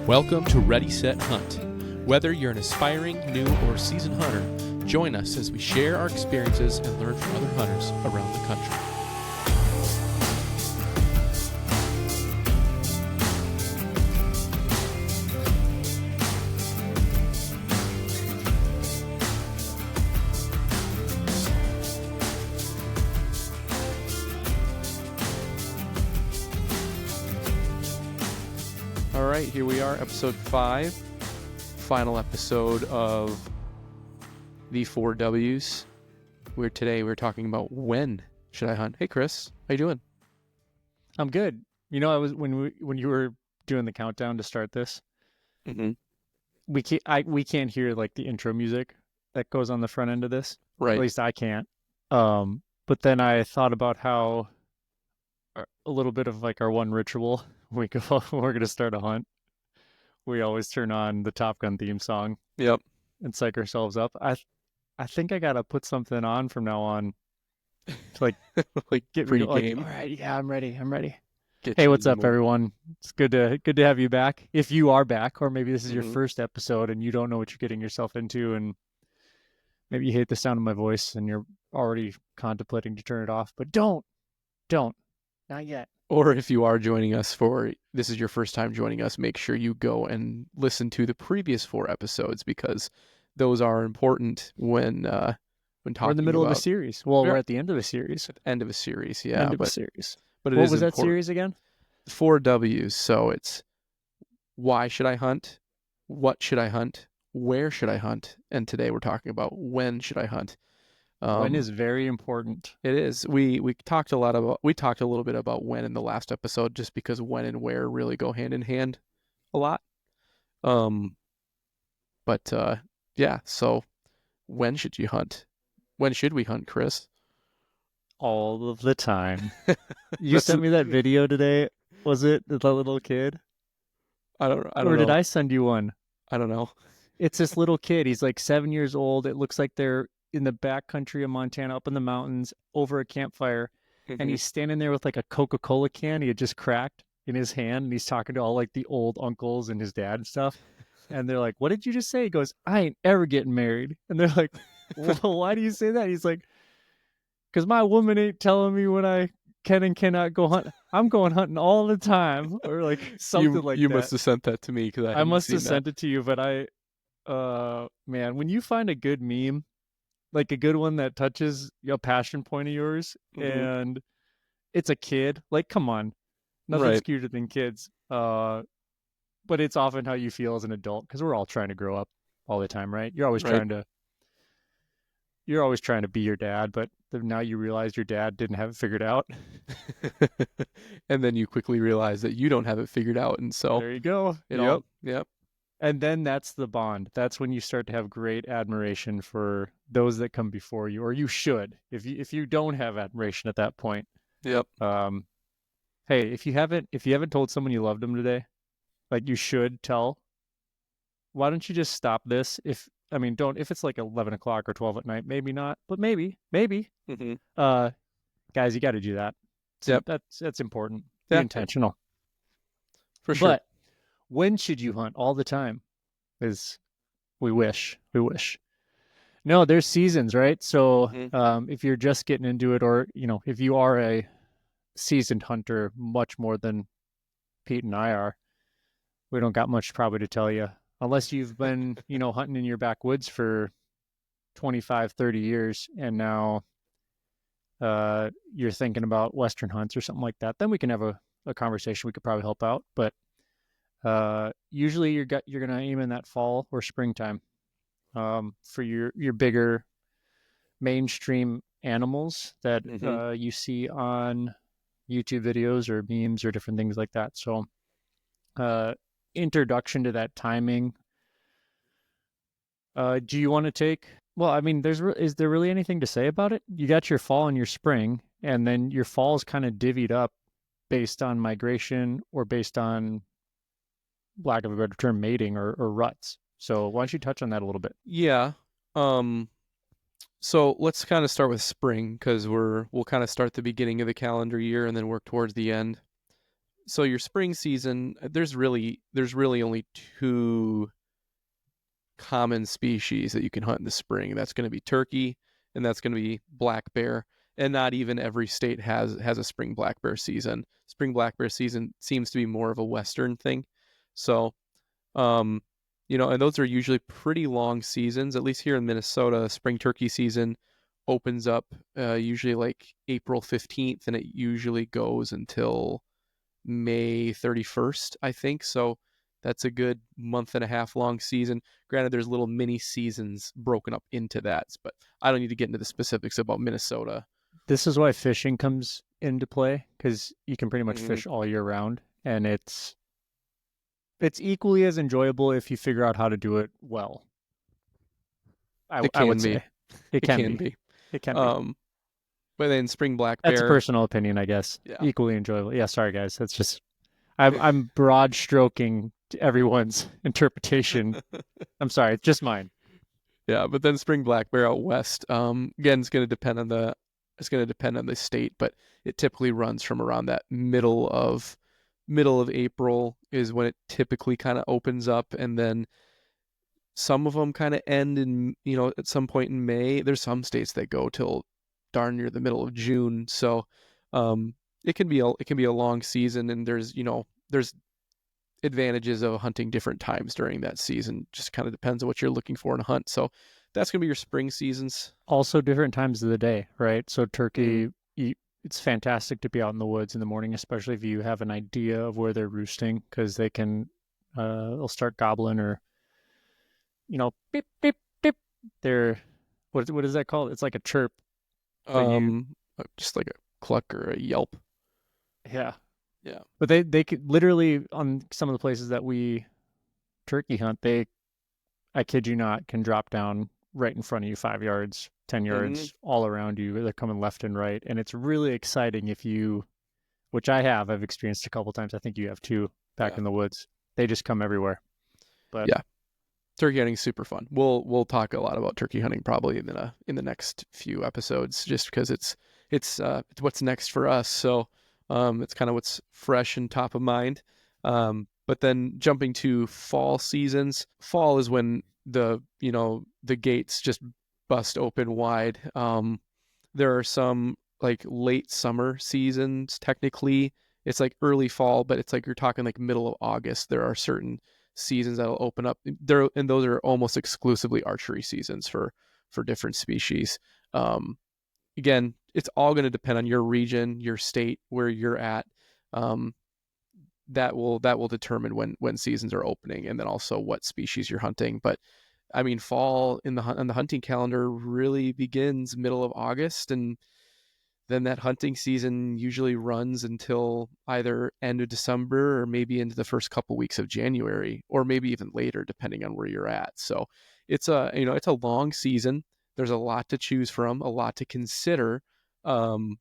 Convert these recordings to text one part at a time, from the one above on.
Welcome to Ready, Set, Hunt. Whether you're an aspiring, new, or seasoned hunter, join us as we share our experiences and learn from other hunters around the country. All right, here we are, episode 5, final episode of the 4 W's. Today we're talking about when should I hunt. Hey, Chris, how you doing? I'm good. You know, I was when you were doing the countdown to start this. Mm-hmm. We can't hear like the intro music that goes on the front end of this. Right. At least I can't. But then I thought about how a little bit of like our one ritual we're gonna start a hunt. We always turn on the Top Gun theme song. Yep. And psych ourselves up. I think I gotta put something on from now on to like like get me pre-game. like, all right, yeah, I'm ready. Get Hey, you what's in the up, mood. everyone? It's good to have you back. If you are back, or maybe this is your Mhm. first episode and you don't know what you're getting yourself into, and maybe you hate the sound of my voice and you're already contemplating to turn it off, but don't, not yet. Or if you are joining us this is your first time joining us, make sure you go and listen to the previous 4 episodes because those are important when talking We're in the middle of a about series. Well, Yeah. we're at the end of a series. end of a series. Yeah, End of a series. but it What is was that important. series again? 4 W's. So it's why should I hunt? What should I hunt? Where should I hunt? And today we're talking about when should I hunt? When is very important. It is. We talked a little bit about when in the last episode, just because when and where really go hand in hand a lot. Yeah. So when should you hunt? When should we hunt, Chris? All of the time. You sent me that video today. Was it the little kid? I don't Or know. did I send you one? I don't know. It's this little kid. He's like 7 years old. It looks like they're in the back country of Montana, up in the mountains, over a campfire. And he's standing there with like a Coca-Cola can he had just cracked in his hand. And he's talking to all like the old uncles and his dad and stuff. And they're like, what did you just say? He goes, I ain't ever getting married. And they're like, well, why do you say that? He's like, because my woman ain't telling me when I can and cannot go hunt. I'm going hunting all the time. Or like something like that. You must have sent that to me because I must have sent it to you, but man, when you find a good meme, like a good one that touches a passion point of yours, and it's a kid, like, come on, nothing's cuter than kids. But it's often how you feel as an adult because we're all trying to grow up all the time, right? You're always trying to be your dad, but now you realize your dad didn't have it figured out. And then you quickly realize that you don't have it figured out, and so there you go. Yep. And then that's the bond. That's when you start to have great admiration for those that come before you, or you should. If you don't have admiration at that point, Yep. Hey, if you haven't told someone you loved them today, like you should tell. Why don't you just stop this? If it's like 11 o'clock or 12 at night, maybe not, but maybe. Guys, you got to do that. Yep. That's important. Yeah. Be intentional. For sure. But when should you hunt? All the time. We wish. No, there's seasons, right? So if you're just getting into it, or if you are a seasoned hunter, much more than Pete and I are, we don't got much probably to tell you. Unless you've been, hunting in your backwoods for 25, 30 years, and now you're thinking about Western hunts or something like that, then we can have a conversation. We could probably help out. But usually you're going to aim in that fall or springtime for your bigger mainstream animals that you see on YouTube videos or memes or different things like that. So introduction to that timing. Do you want to take? Well, I mean, is there really anything to say about it? You got your fall and your spring, and then your fall is kind of divvied up based on migration or based on, lack of a better term, mating or ruts. So why don't you touch on that a little bit? Yeah. So let's kind of start with spring because we'll kind of start the beginning of the calendar year and then work towards the end. so your spring season, there's really only two common species that you can hunt in the spring. That's going to be turkey, and that's going to be black bear. And not even every state has a spring black bear season. Spring black bear season seems to be more of a Western thing. So, um, and those are usually pretty long seasons. At least here in Minnesota, spring turkey season opens up usually like April 15th, and it usually goes until May 31st, I think. So that's a good month and a half long season. Granted, there's little mini seasons broken up into that, but I don't need to get into the specifics about Minnesota. This is why fishing comes into play, because you can pretty much Mm-hmm. fish all year round, and it's equally as enjoyable if you figure out how to do it well. It I would can be. say it It can can be. be. It can be. Um, but then spring black That's a bear, personal opinion, I guess. yeah. Equally enjoyable. Yeah, sorry guys. That's just I'm broad stroking everyone's interpretation. I'm sorry, it's just mine. Yeah, but then spring black bear out west, again, it's going to depend on the state, but it typically runs from around that middle of April is when it typically kind of opens up, and then some of them kind of end in at some point in May. There's some states that go till darn near the middle of June, so um, it can be a long season, and there's advantages of hunting different times during that season. Just kind of depends on what you're looking for in a hunt. So that's going to be your spring seasons. Also different times of the day, right? So Mm, turkey, it's fantastic to be out in the woods in the morning, especially if you have an idea of where they're roosting, because they'll start gobbling, or beep beep beep. They're what is that called? It's like a chirp, but just like a cluck or a yelp. yeah. Yeah. But they could literally, on some of the places that we turkey hunt, they, I kid you not, can drop down right in front of you, 5 yards, 10 Hmm. yards, all around you. They're coming left and right. And it's really exciting if you, which I've experienced a couple times. I think you have too, back Yeah. in the woods. They just come everywhere. But Yeah. Turkey hunting is super fun. We'll talk a lot about turkey hunting probably in the next few episodes, just because it's what's next for us. So it's kind of what's fresh and top of mind. But then jumping to fall seasons, fall is when the gates just bust open wide. There are some like late summer seasons technically. It's like early fall, but it's like you're talking like middle of August. There are certain seasons that'll open up there, and those are almost exclusively archery seasons for different species. um, Again, it's all going to depend on your region, your state, where you're at. um, that will determine when seasons are opening, and then also what species you're hunting. But I mean, fall on the hunting calendar really begins middle of August, and then that hunting season usually runs until either end of December or maybe into the first couple weeks of January, or maybe even later, depending on where you're at. So it's a long season. There's a lot to choose from, a lot to consider. Um,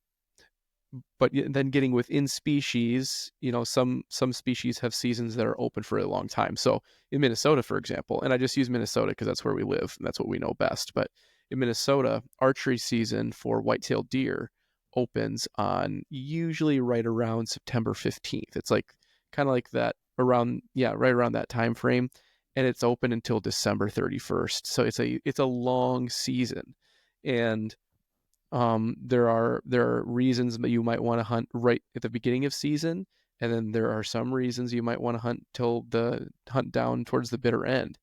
but then getting within species, some species have seasons that are open for a long time. So in Minnesota, for example, and I just use Minnesota because that's where we live and that's what we know best. But in Minnesota, archery season for white-tailed deer opens on usually right around September 15th. It's like kind of like that around, yeah, right around that time frame, and it's open until December 31st. So it's a long season, and there are reasons that you might want to hunt right at the beginning of season, and then there are some reasons you might want to hunt till the hunt down towards the bitter end,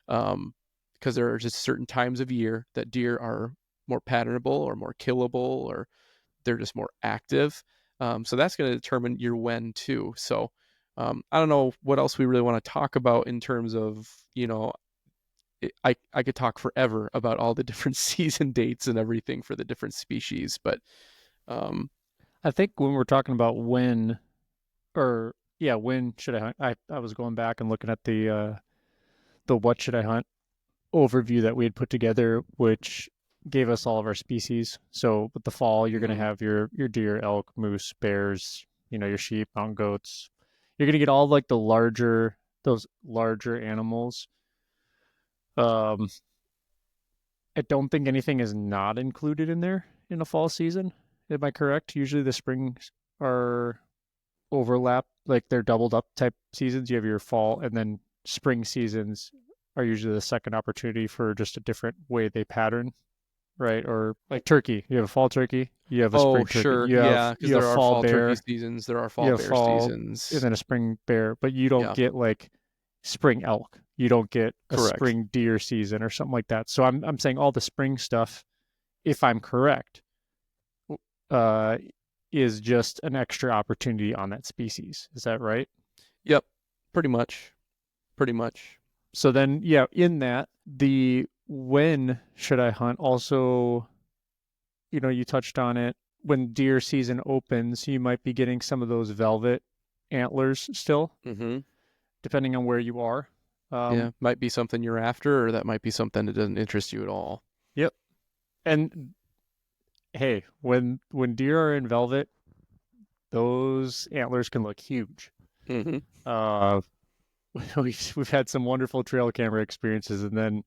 because there are just certain times of year that deer are more patternable or more killable, or they're just more active. So that's going to determine your when too. So I don't know what else we really want to talk about in terms of I could talk forever about all the different season dates and everything for the different species, but um, I think when we're talking about when, or yeah, when should I hunt? I was going back and looking at the what should I hunt overview that we had put together, which gave us all of our species. So with the fall, you're going to mm, have your deer, elk, moose, bears, your sheep, mountain goats. You're going to get all like those larger animals. Um, I don't think anything is not included in there in the fall season. Am I correct? Usually the springs are. overlap, like they're doubled up type seasons. You have your fall, and then spring seasons are usually the second opportunity for just a different way they pattern, right? Or like turkey, you have a fall turkey, you have a Oh, spring turkey, sure. Yeah, because you have there are fall fall turkey bear, seasons, there are you fall have bear fall, and seasons. then a spring bear, but you don't Yeah, get like spring elk. You don't get a correct. spring deer season or something like that. So I'm saying all the spring stuff, if I'm correct, uh, is just an extra opportunity on that species. Is that right? Yep, pretty much. Pretty much. So then, yeah, in that, the when should I hunt also, you touched on it. When deer season opens, you might be getting some of those velvet antlers still, Mm-hmm. depending on where you are. Yeah, Um, might be something you're after, or that might be something that doesn't interest you at all. yep. And hey, when deer are in velvet, those antlers can look huge. Mm-hmm. Uh, we've had some wonderful trail camera experiences, and then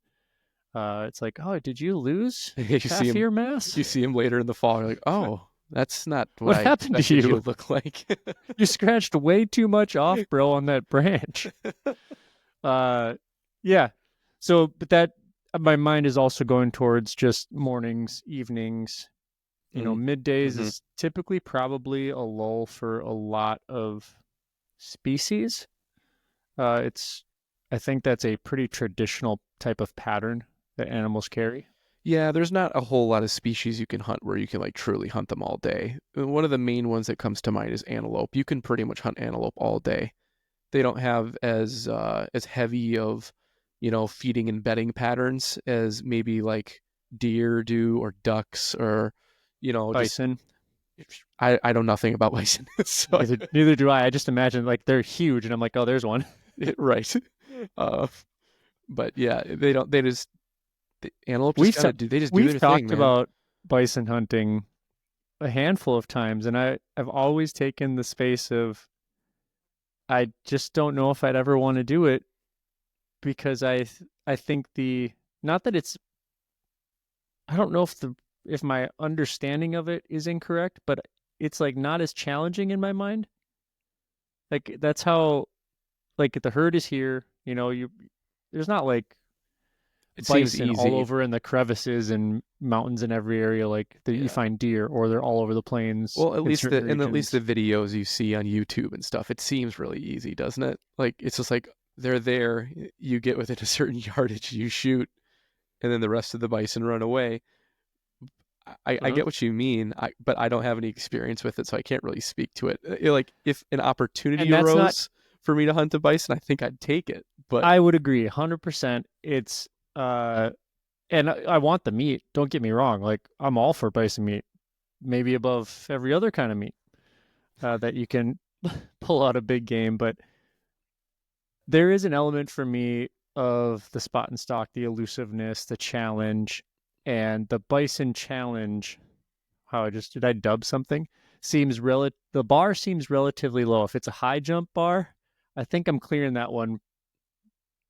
it's like, oh, did you lose You see half him, your mass? you see him later in the fall. You're like, oh, that's not what What I happened to expected you you? to look like. You scratched way too much off, bro, on that branch. Uh, yeah. So, but that my mind is also going towards just mornings, evenings. Middays Mm-hmm. is typically probably a lull for a lot of species. It's, I think that's a pretty traditional type of pattern that animals carry. Yeah, there's not a whole lot of species you can hunt where you can like truly hunt them all day. One of the main ones that comes to mind is antelope. You can pretty much hunt antelope all day. They don't have as heavy of, feeding and bedding patterns as maybe like deer do or ducks or, just Bison, I know nothing about bison. So neither do I. I just imagine like they're huge, and I'm like, oh, there's one. right. Uh, but yeah, the antelope just We've gotta do they just do we've their thing, talked man. about bison hunting a handful of times, and I've always taken the space of I just don't know if I'd ever want to do it because I think the not that it's I don't know if my understanding of it is incorrect, but it's like not as challenging in my mind. Like that's how like the herd is here, you there's not like It seems bison all easy. over in the crevices and mountains in every area like that you Yeah. find deer or they're all over the plains Well, in certain at least the regions. videos you see on YouTube and stuff, it seems really easy, doesn't it? Like it's just like they're there, you get within a certain yardage, you shoot, and then the rest of the bison run away. I Uh-huh. get what you mean, but I don't have any experience with it, so I can't really speak to it. Like if an opportunity And that's not arose for me to hunt a bison, I think I'd take it. But I would agree 100%. It's and I want the meat. Don't get me wrong. Like I'm all for bison meat, maybe above every other kind of meat that you can pull out a big game. But there is an element for me of the spot and stock, the elusiveness, the challenge, and the bison challenge. How I just did I dub something? Seems the bar seems relatively low. If it's a high jump bar, I think I'm clearing that one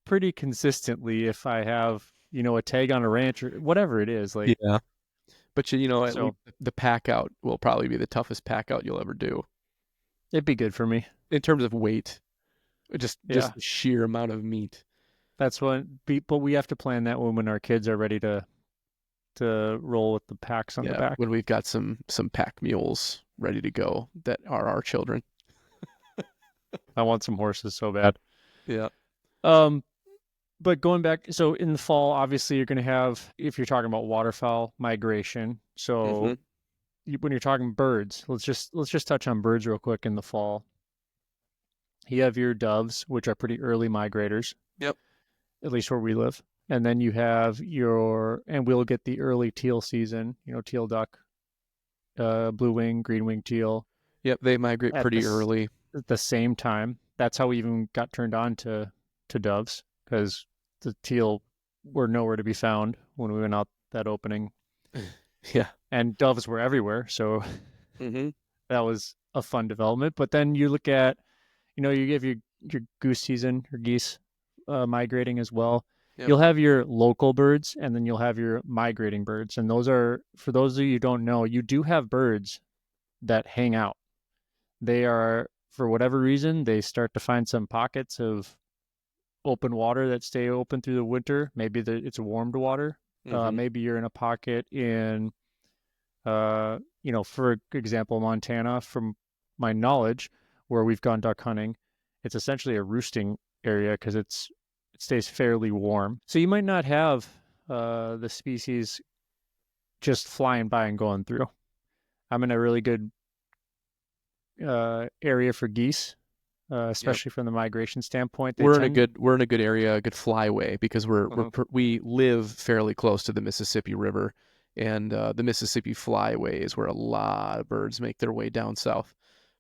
pretty consistently if I have, a tag on a ranch or whatever it is. Like, yeah, but at least so the pack out will probably be the toughest pack out you'll ever do it'd be good for me. in terms of weight, just Yeah. the sheer amount of meat. That's but we have to plan that when our kids are ready to roll with the packs on the Yeah, back. when we've got some pack mules ready to go that are our children. I want some horses so bad. Yeah. Um, but going back, so in the fall, obviously you're going to have, if you're talking about waterfowl migration. Mm-hmm. So when you're talking birds, let's just touch on birds real quick in the fall. You have your doves, which are pretty early migrators, Yep. at least where we live. And then you have and we'll get the early teal season, teal duck, blue wing, green wing teal Yep. They migrate at pretty early. the same time. That's how we even got turned on to doves because the teal were nowhere to be found when we went out that opening, Yeah. and doves were everywhere. So Mm-hmm. that was a fun development. But then you look at, you have your goose season, your geese migrating as well. Yep. You'll have your local birds, and then you'll have your migrating birds. And those are, for those of you who don't know, you do have birds that hang out. They are for whatever reason, they start to find some pockets of open water that stay open through the winter. Maybe it's warmed water. Mm-hmm. Maybe you're in a pocket in, for example, Montana, from my knowledge, where we've gone duck hunting, it's essentially a roosting area because it stays fairly warm. So you might not have the species just flying by and going through. I'm in a really good area for geese, Yep. especially from the migration standpoint. They We're in a tend. good area, a good flyway because we live fairly close to the Mississippi River, and the Mississippi Flyway is where a lot of birds make their way down south,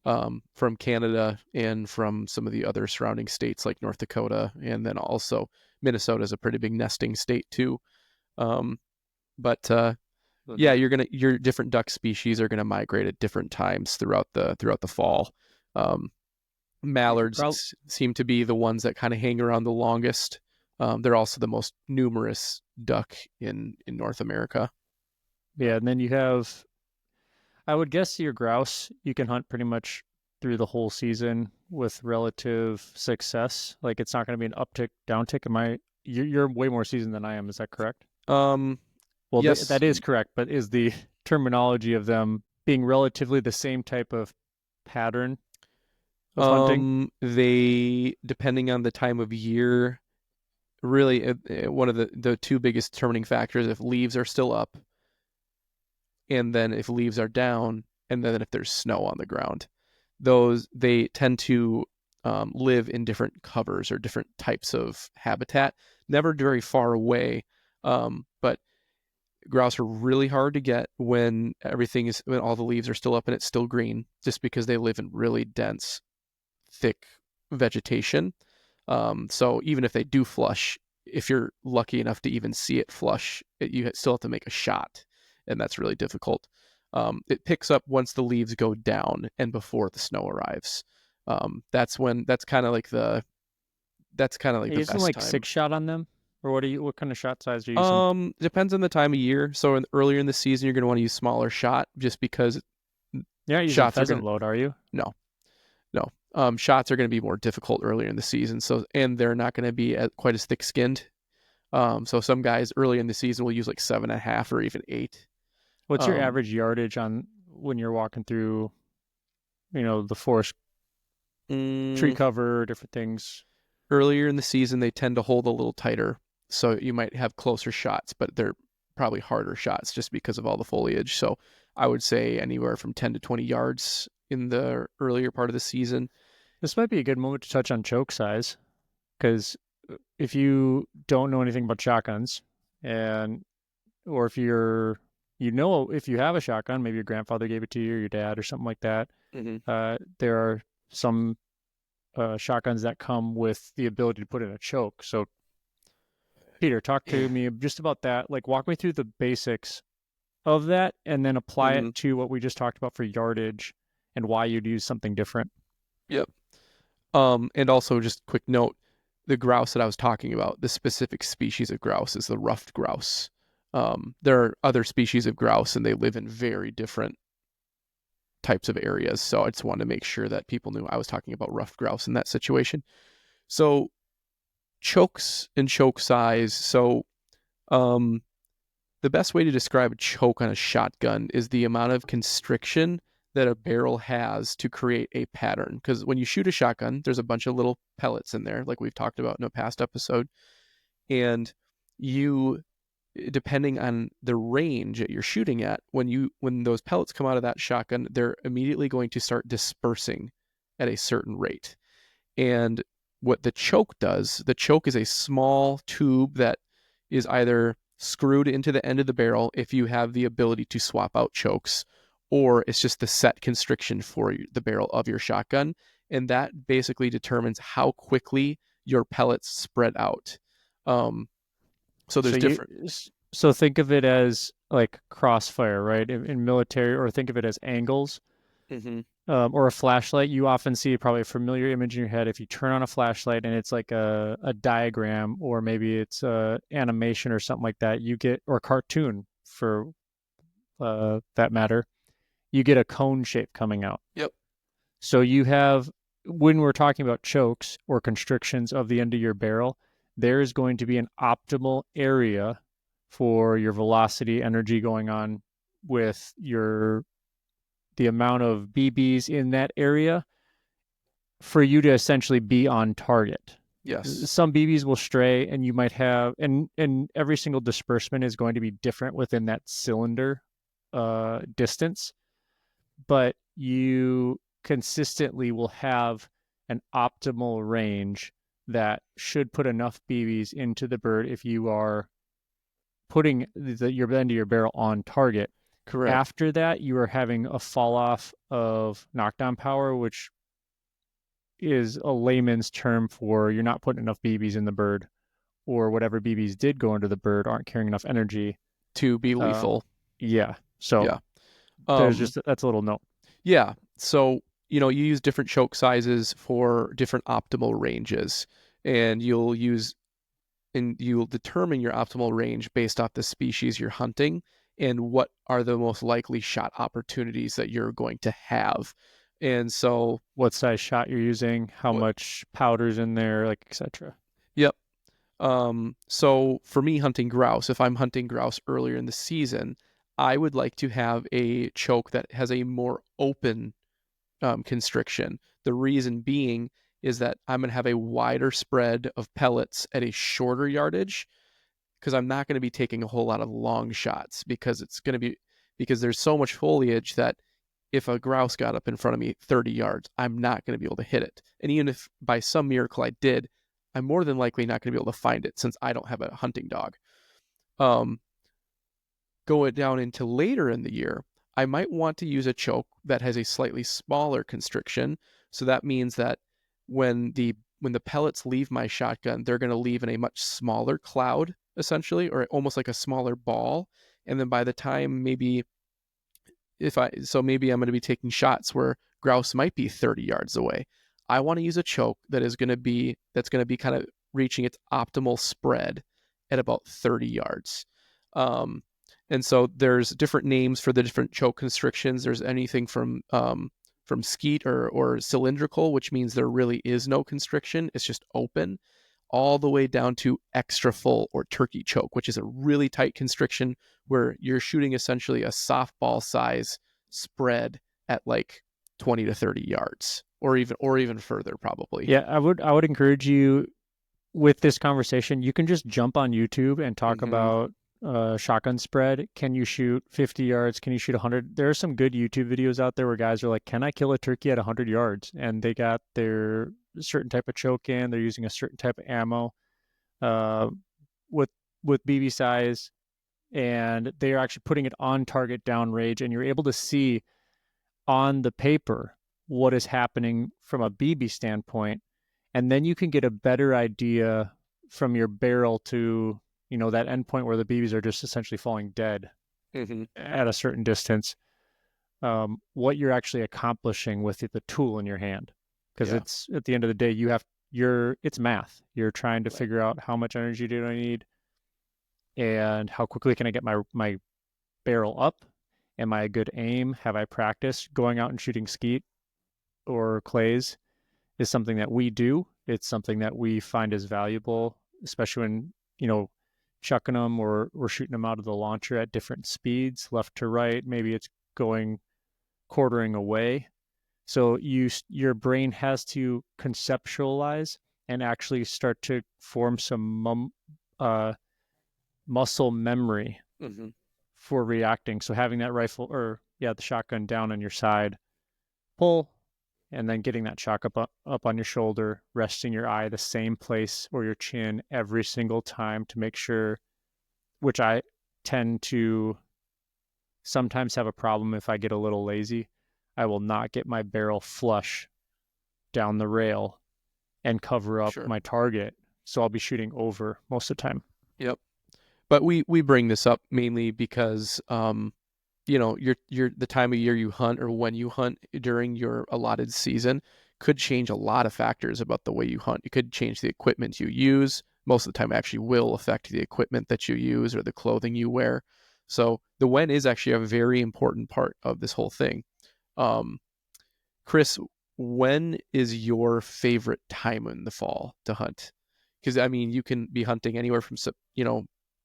from Canada and from some of the other surrounding states like North Dakota, and then also Minnesota is a pretty big nesting state too. Um, but yeah, your different duck species are gonna migrate at different times throughout the fall. Um, Mallards seem to be the ones that kind of hang around the longest. They're also the most numerous duck in North America. Yeah, and then you have, I would guess your grouse, you can hunt pretty much through the whole season with relative success. Like it's not going to be an uptick, downtick. You're way more seasoned than I am. Is that correct? Um, Well, yes. that is correct, but is the terminology of them being relatively the same type of pattern of hunting? They, depending on the time of year, really one of the two biggest determining factors if leaves are still up, and then if leaves are down, and then if there's snow on the ground. Those they tend to live in different covers or different types of habitat, never very far away. But grouse are really hard to get when when all the leaves are still up and it's still green, just because they live in really dense, thick vegetation. So even if they do flush, if you're lucky enough to even see it flush, you still have to make a shot, and that's really difficult. It picks up once the leaves go down and before the snow arrives. That's kind of like Are you the using best like time. 6 shot on them, or what kind of shot size are you using? Depends on the time of year. So earlier in the season, you're going to want to use smaller shot, just because You're not using shots are going pheasant to load, are you? no, no. Shots are going to be more difficult earlier in the season. And they're not going to be quite as thick skinned. So some guys early in the season will use like 7.5 or even 8. What's your Um, average yardage on when you're walking through, the forest, tree mm, cover, different things? Earlier in the season, they tend to hold a little tighter, so you might have closer shots, but they're probably harder shots just because of all the foliage. So I would say anywhere from 10 to 20 yards in the earlier part of the season. This might be a good moment to touch on choke size, because if you don't know anything about shotguns, and or if you have a shotgun, maybe your grandfather gave it to you, or your dad, or something like that. Mm-hmm. There are some shotguns that come with the ability to put in a choke. So, Peter, talk to me just about that. Like, walk me through the basics of that, and then apply Mm-hmm. it to what we just talked about for yardage and why you'd use something different. Yep. And also just quick note, the grouse that I was talking about, the specific species of grouse is the ruffed grouse. There are other species of grouse, and they live in very different types of areas. So I just wanted to make sure that people knew I was talking about ruffed grouse in that situation. So chokes and choke size. So um, the best way to describe a choke on a shotgun is the amount of constriction that a barrel has to create a pattern. Because when you shoot a shotgun, there's a bunch of little pellets in there, like we've talked about in a past episode, and you, depending on the range that you're shooting at, when those pellets come out of that shotgun, they're immediately going to start dispersing at a certain rate. And what the choke does, the choke is a small tube that is either screwed into the end of the barrel if you have the ability to swap out chokes, or it's just the set constriction for the barrel of your shotgun. And that basically determines how quickly your pellets spread out. Um, so So there's different. think of it as like crossfire, right? In military, or think of it as angles, Mm-hmm. or a flashlight. You often see probably a familiar image in your head if you turn on a flashlight and it's like a diagram, or maybe it's a animation or something like that. You get, or cartoon for that matter. You get a cone shape coming out. Yep. So you have when we're talking about chokes or constrictions of the end of your barrel, there is going to be an optimal area for your velocity energy going on with the amount of BBs in that area for you to essentially be on target. Yes. Some BBs will stray, and you might have, and every single disbursement is going to be different within that cylinder distance, but you consistently will have an optimal range that should put enough BBs into the bird if you are putting your end of your barrel on target. Correct. After that, you are having a fall off of knockdown power, which is a layman's term for you're not putting enough BBs in the bird, or whatever BBs did go into the bird aren't carrying enough energy. To be Um, lethal. yeah. So Yeah. there's Um, just that's a little note. yeah. So, you use different choke sizes for different optimal ranges, and you'll determine your optimal range based off the species you're hunting and what are the most likely shot opportunities that you're going to have. And so, What size shot you're using, how what, much powder's in there, like etc. yep. So for me hunting grouse, if I'm hunting grouse earlier in the season, I would like to have a choke that has a more open constriction. The reason being is that I'm going to have a wider spread of pellets at a shorter yardage because I'm not going to be taking a whole lot of long shots because there's so much foliage that if a grouse got up in front of me 30 yards, I'm not going to be able to hit it. And even if by some miracle I did, I'm more than likely not going to be able to find it since I don't have a hunting dog. Um, Going down into later in the year, I might want to use a choke that has a slightly smaller constriction. So that means that when the pellets leave my shotgun, they're going to leave in a much smaller cloud, essentially, or almost like a smaller ball. And then by the time maybe I'm going to be taking shots where grouse might be 30 yards away. I want to use a choke that's going to be kind of reaching its optimal spread at about 30 yards. Um, and so there's different names for the different choke constrictions. There's anything from skeet or cylindrical, which means there really is no constriction. It's just open, all the way down to extra full or turkey choke, which is a really tight constriction where you're shooting essentially a softball size spread at like 20 to 30 yards or even further probably. Yeah, I would encourage you with this conversation. You can just jump on YouTube and talk Mm-hmm. about shotgun spread. Can you shoot 50 yards? Can you shoot 100? There are some good YouTube videos out there where guys are like, "Can I kill a turkey at 100 yards?" And they got their certain type of choke in. They're using a certain type of ammo uh, with BB size, and they are actually putting it on target downrange, and you're able to see on the paper what is happening from a BB standpoint, and then you can get a better idea from your barrel to that endpoint where the BBs are just essentially falling dead Mm-hmm. at a certain distance. What you're actually accomplishing with the tool in your hand, because Yeah. it's at the end of the day it's math. You're trying to figure out how much energy do I need and how quickly can I get my barrel up. Am I a good aim? Have I practiced going out and shooting skeet or clays? Is something that we do. It's something that we find is valuable, especially when, chucking them or we're shooting them out of the launcher at different speeds, left to right. Maybe it's going quartering away. So your brain has to conceptualize and actually start to form some uh, muscle memory Mm-hmm. for reacting. So having that rifle or the shotgun down on your side, pull, and then getting that shock up on your shoulder, resting your eye the same place or your chin every single time to make sure, which I tend to sometimes have a problem if I get a little lazy. I will not get my barrel flush down the rail and cover up Sure. my target. So I'll be shooting over most of the time. Yep. But we bring this up mainly because your the time of year you hunt or when you hunt during your allotted season could change a lot of factors about the way you hunt. It could change the equipment you use. Most of the time actually will affect the equipment that you use or the clothing you wear. So the when is actually a very important part of this whole thing. Um, Chris, when is your favorite time in the fall to hunt? Because I mean, you can be hunting anywhere from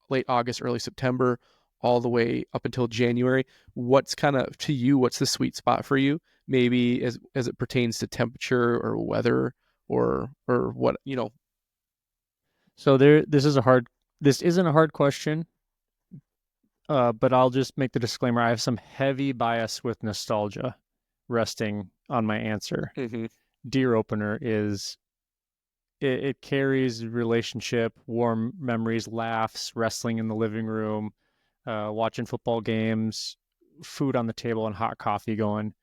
late August, early September, all the way up until January. What's kind of to you? What's the sweet spot for you? Maybe as it pertains to temperature or weather or what So this isn't a hard question, but I'll just make the disclaimer. I have some heavy bias with nostalgia resting on my answer. Mm-hmm. Deer opener is it carries relationship, warm memories, laughs, wrestling in the living room, watching football games, food on the table, and hot coffee going,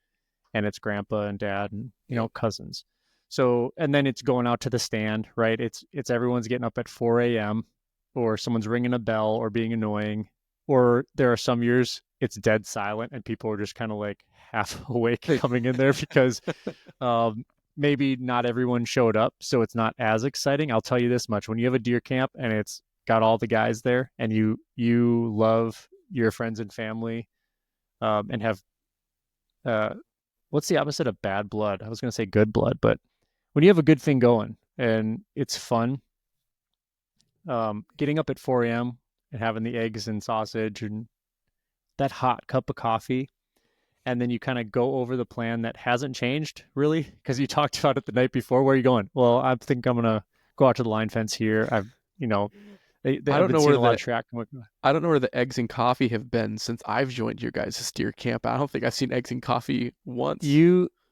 and it's grandpa and dad and Yep. cousins. So and then it's going out to the stand, right? It's everyone's getting up at 4 a.m. or someone's ringing a bell or being annoying, or there are some years it's dead silent and people are just kind of like half awake coming in there because um, maybe not everyone showed up, so it's not as exciting. I'll tell you this much: when you have a deer camp and it's got all the guys there, and you love your friends and family, and have uh, what's the opposite of bad blood? I was going to say good blood, but when you have a good thing going and it's fun, getting up at 4 a.m. and having the eggs and sausage and that hot cup of coffee, and then you kind of go over the plan that hasn't changed really because you talked about it the night before. Where are you going? Well, I think I'm gonna go out to the line fence here. I've they I have don't been know seeing where a lot of the track. I don't know where the eggs and coffee have been since I've joined your guys' steer camp. I don't think I've seen eggs and coffee once.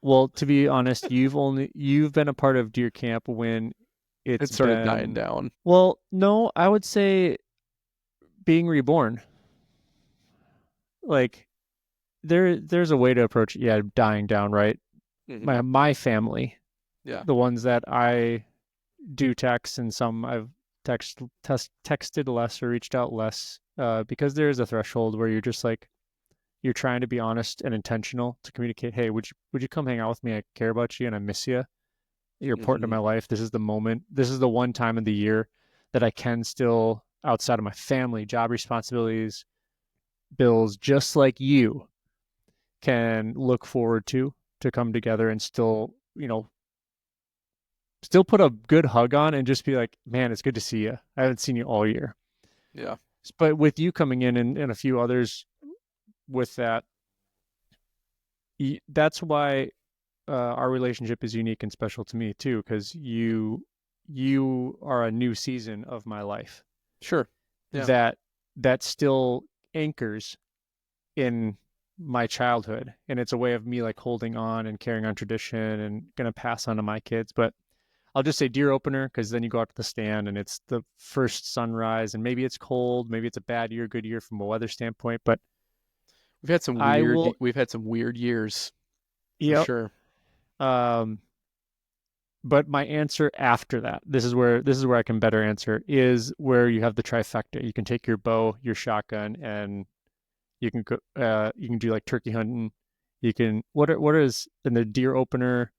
Well, to be honest, you've been a part of deer camp when It it's started dying been, down. well, no, I would say being reborn. Like there's a way to approach, yeah, dying down, right? Mm-hmm. My family, Yeah. the ones that I do text, and some I've texted less or reached out less, because there is a threshold where you're just like you're trying to be honest and intentional to communicate. Hey, would you come hang out with me? I care about you and I miss you. You're important in Mm-hmm. my life. This is the moment. This is the one time of the year that I can still, outside of my family, job responsibilities, bills, just like you, can look forward to come together and still, still put a good hug on and just be like, man, it's good to see you. I haven't seen you all year. Yeah. But with you coming in and a few others with that, that's why our relationship is unique and special to me too, because you are a new season of my life Sure. Yeah. that still anchors in my childhood, and it's a way of me like holding on and carrying on tradition and gonna pass on to my kids. But I'll just say deer opener because then you go out to the stand and it's the first sunrise, and maybe it's cold, maybe it's a bad year, good year from a weather standpoint, but I will. We've had some weird years for Yep. sure. Um, but my answer after that, this is where I can better answer, is where you have the trifecta. You can take your bow, your shotgun, and you can go. You can do like turkey hunting. You can what is in the deer opener?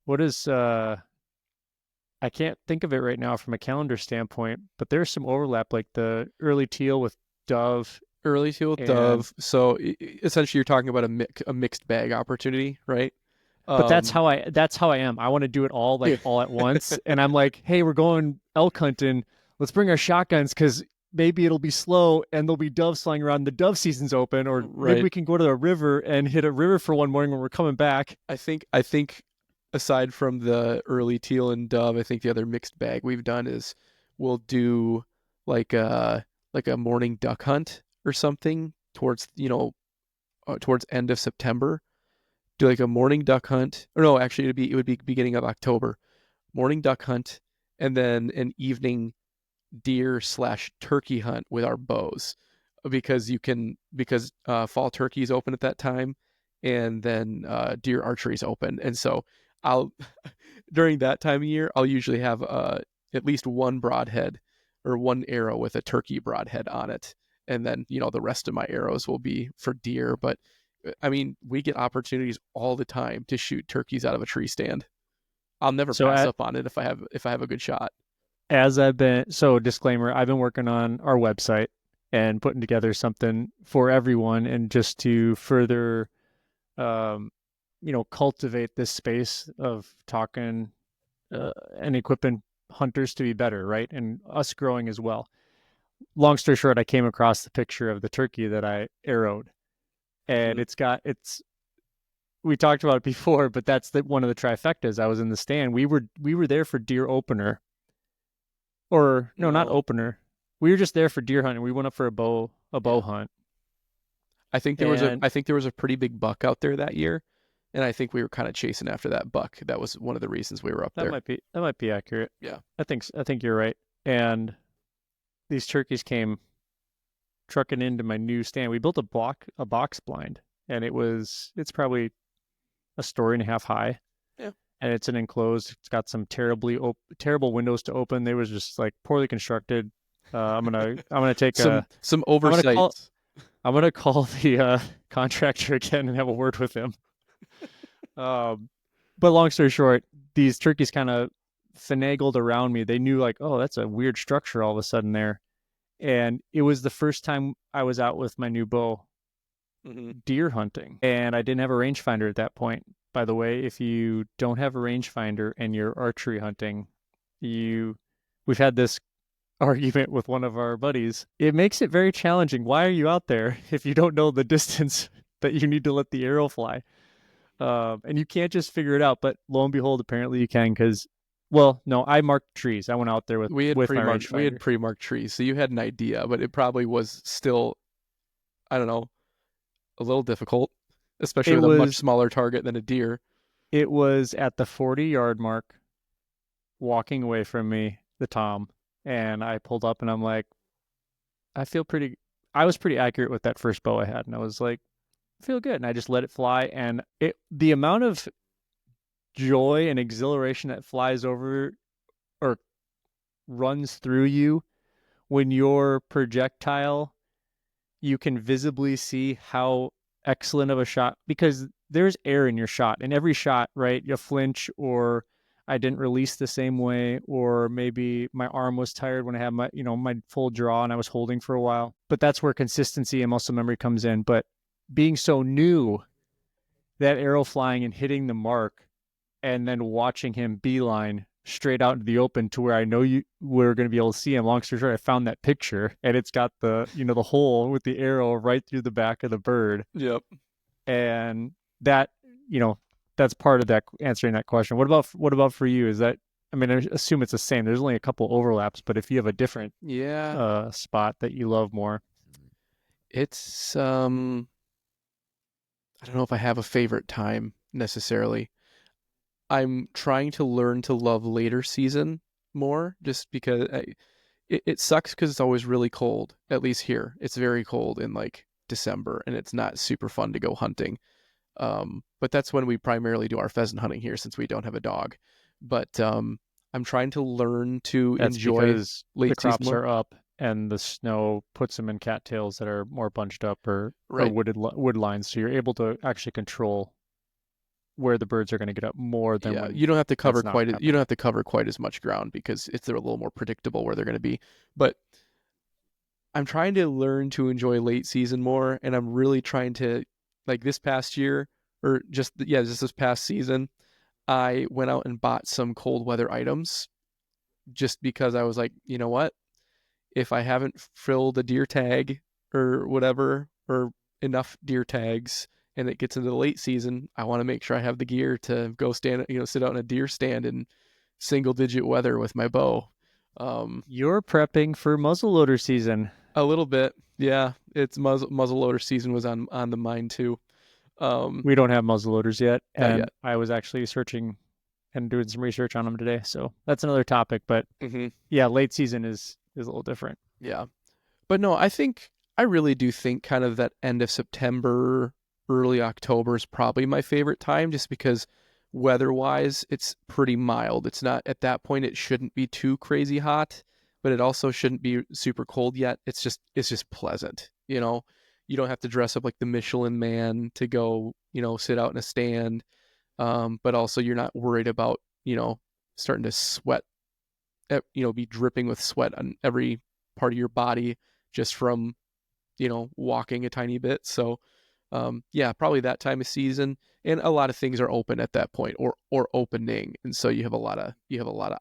What is I can't think of it right now from a calendar standpoint, but there's some overlap, like the early teal with dove, Early field and dove. So essentially, you're talking about a mixed bag opportunity, right? but that's Um. how I am. I want to do it all Yeah. like all at once, and I'm like, hey, we're going elk hunting. Let's bring our shotguns because maybe it'll be slow and there'll be doves flying around. The dove season's open, or maybe Right. we can go to a river and hit a river for one morning when we're coming back. I think aside from the early teal and dove, I think the other mixed bag we've done is we'll do like a morning duck hunt or something towards end of September. Do like a morning duck hunt. Or no, actually it would be beginning of October. Morning duck hunt and then an evening deer/turkey hunt with our bows because fall turkey is open at that time, and then deer archery is open, and so I'll during that time of year I'll usually have at least one broadhead or one arrow with a turkey broadhead on it, and then the rest of my arrows will be for deer. But I mean, we get opportunities all the time to shoot turkeys out of a tree stand. I'll never So pass up on it if I have a good shot. disclaimer, I've been working on our website and putting together something for everyone, and just to further um, cultivate this space of talking and equipping hunters to be better, right? And us growing as well. Long story short, I came across the picture of the turkey that I arrowed, and Hmm. it's we talked about it before, but that's one of the trifectas. I was in the stand. We were there for deer opener, or no, not No, opener. We were just there for deer hunting. We went up for a bow yeah. hunt, I and think there was a pretty big buck out there that year, and I think we were kind of chasing after that buck. That was one of the reasons we were up there. that might be accurate. Yeah. I think you're right. And these turkeys came trucking into my new stand. We built a box blind, and it's probably a story and a half high, Yeah. and it's an enclosed. It's got some terrible windows to open. They was just like poorly constructed. I'm gonna take a Some I'm gonna call oversights. I'm gonna call the contractor again and have a word with him. Um, but long story short, these turkeys kind of finagled around me. They knew like, oh, that's a weird structure all of a sudden there. And it was the first time I was out with my new bow Hmm. deer hunting, and I didn't have a rangefinder at that point. By the way, if you don't have a rangefinder and you're archery hunting, you we've had this argument with one of our buddies. It makes it very challenging. Why are you out there if you don't know the distance that you need to let the arrow fly? And you can't just figure it out. But lo and behold, apparently you can because, well, no, I marked trees. I went out there with my We had rangefinder. pre-marked trees, so you had an idea, but it probably was still, I don't know, a little difficult, especially It with a much was smaller target than a deer. it was at the 40-yard mark, walking away from me, the Tom, and I pulled up and I'm like, I feel pretty. I was pretty accurate with that first bow I had, and I was like, I feel good, and I just let it fly, and the amount of joy and exhilaration that flies over or runs through you when your projectile, you can visibly see how excellent of a shot, because there's air in your shot. In every shot, right? You flinch, or I didn't release the same way, or maybe my arm was tired when I had my full draw and I was holding for a while. But that's where consistency and muscle memory comes in. But being so new, that arrow flying and hitting the mark, and then watching him beeline straight out into the open to where I know you we're going to be able to see him. Long story short, I found that picture, and it's got the hole with the arrow right through the back of the bird, Yep. and that you know that's part of that answering that question. What about for you? Is that, I mean, I assume it's the same. There's only a couple overlaps, but if you have a different Yeah. spot that you love more. It's I don't know if I have a favorite time necessarily. I'm trying to learn to love later season more just because it sucks because it's always really cold. At least here, it's very cold in like December, and it's not super fun to go hunting. But that's when we primarily do our pheasant hunting here since we don't have a dog. But I'm trying to learn to That's enjoy because the late season crops more. are up and the snow puts them in cattails that are more bunched up, or Right. wood lines, so you're able to actually control where the birds are going to get up more than Yeah, when you don't have to that's cover not you don't happening. have to cover quite as much ground because it's a little more predictable where they're going to be. But I'm trying to learn to enjoy late season more, and I'm really trying to, like this past year, or just this past season, I went out and bought some cold weather items just because I was like, you know what? If I haven't filled a deer tag or whatever, or enough deer tags, and it gets into the late season, I want to make sure I have the gear to go sit out in a deer stand in single digit weather with my bow. Um, You're prepping for muzzleloader season. a little bit, yeah. It's muzzleloader season was on the mind too. Um, We don't have muzzleloaders yet, not and yet. I was actually searching and doing some research on them today. So that's another topic. But Hmm. yeah, late season is a little different. Yeah, but no, I really do think kind of that end of September, early October is probably my favorite time just because weather-wise it's pretty mild. It's not at that point it shouldn't be too crazy hot, but it also shouldn't be super cold yet. It's just pleasant, you know. You don't have to dress up like the Michelin man to go, sit out in a stand. But also you're not worried about, starting to sweat, be dripping with sweat on every part of your body just from walking a tiny bit. So, yeah, probably that time of season. and a lot of things are open at that point, or opening, and so you have a lot of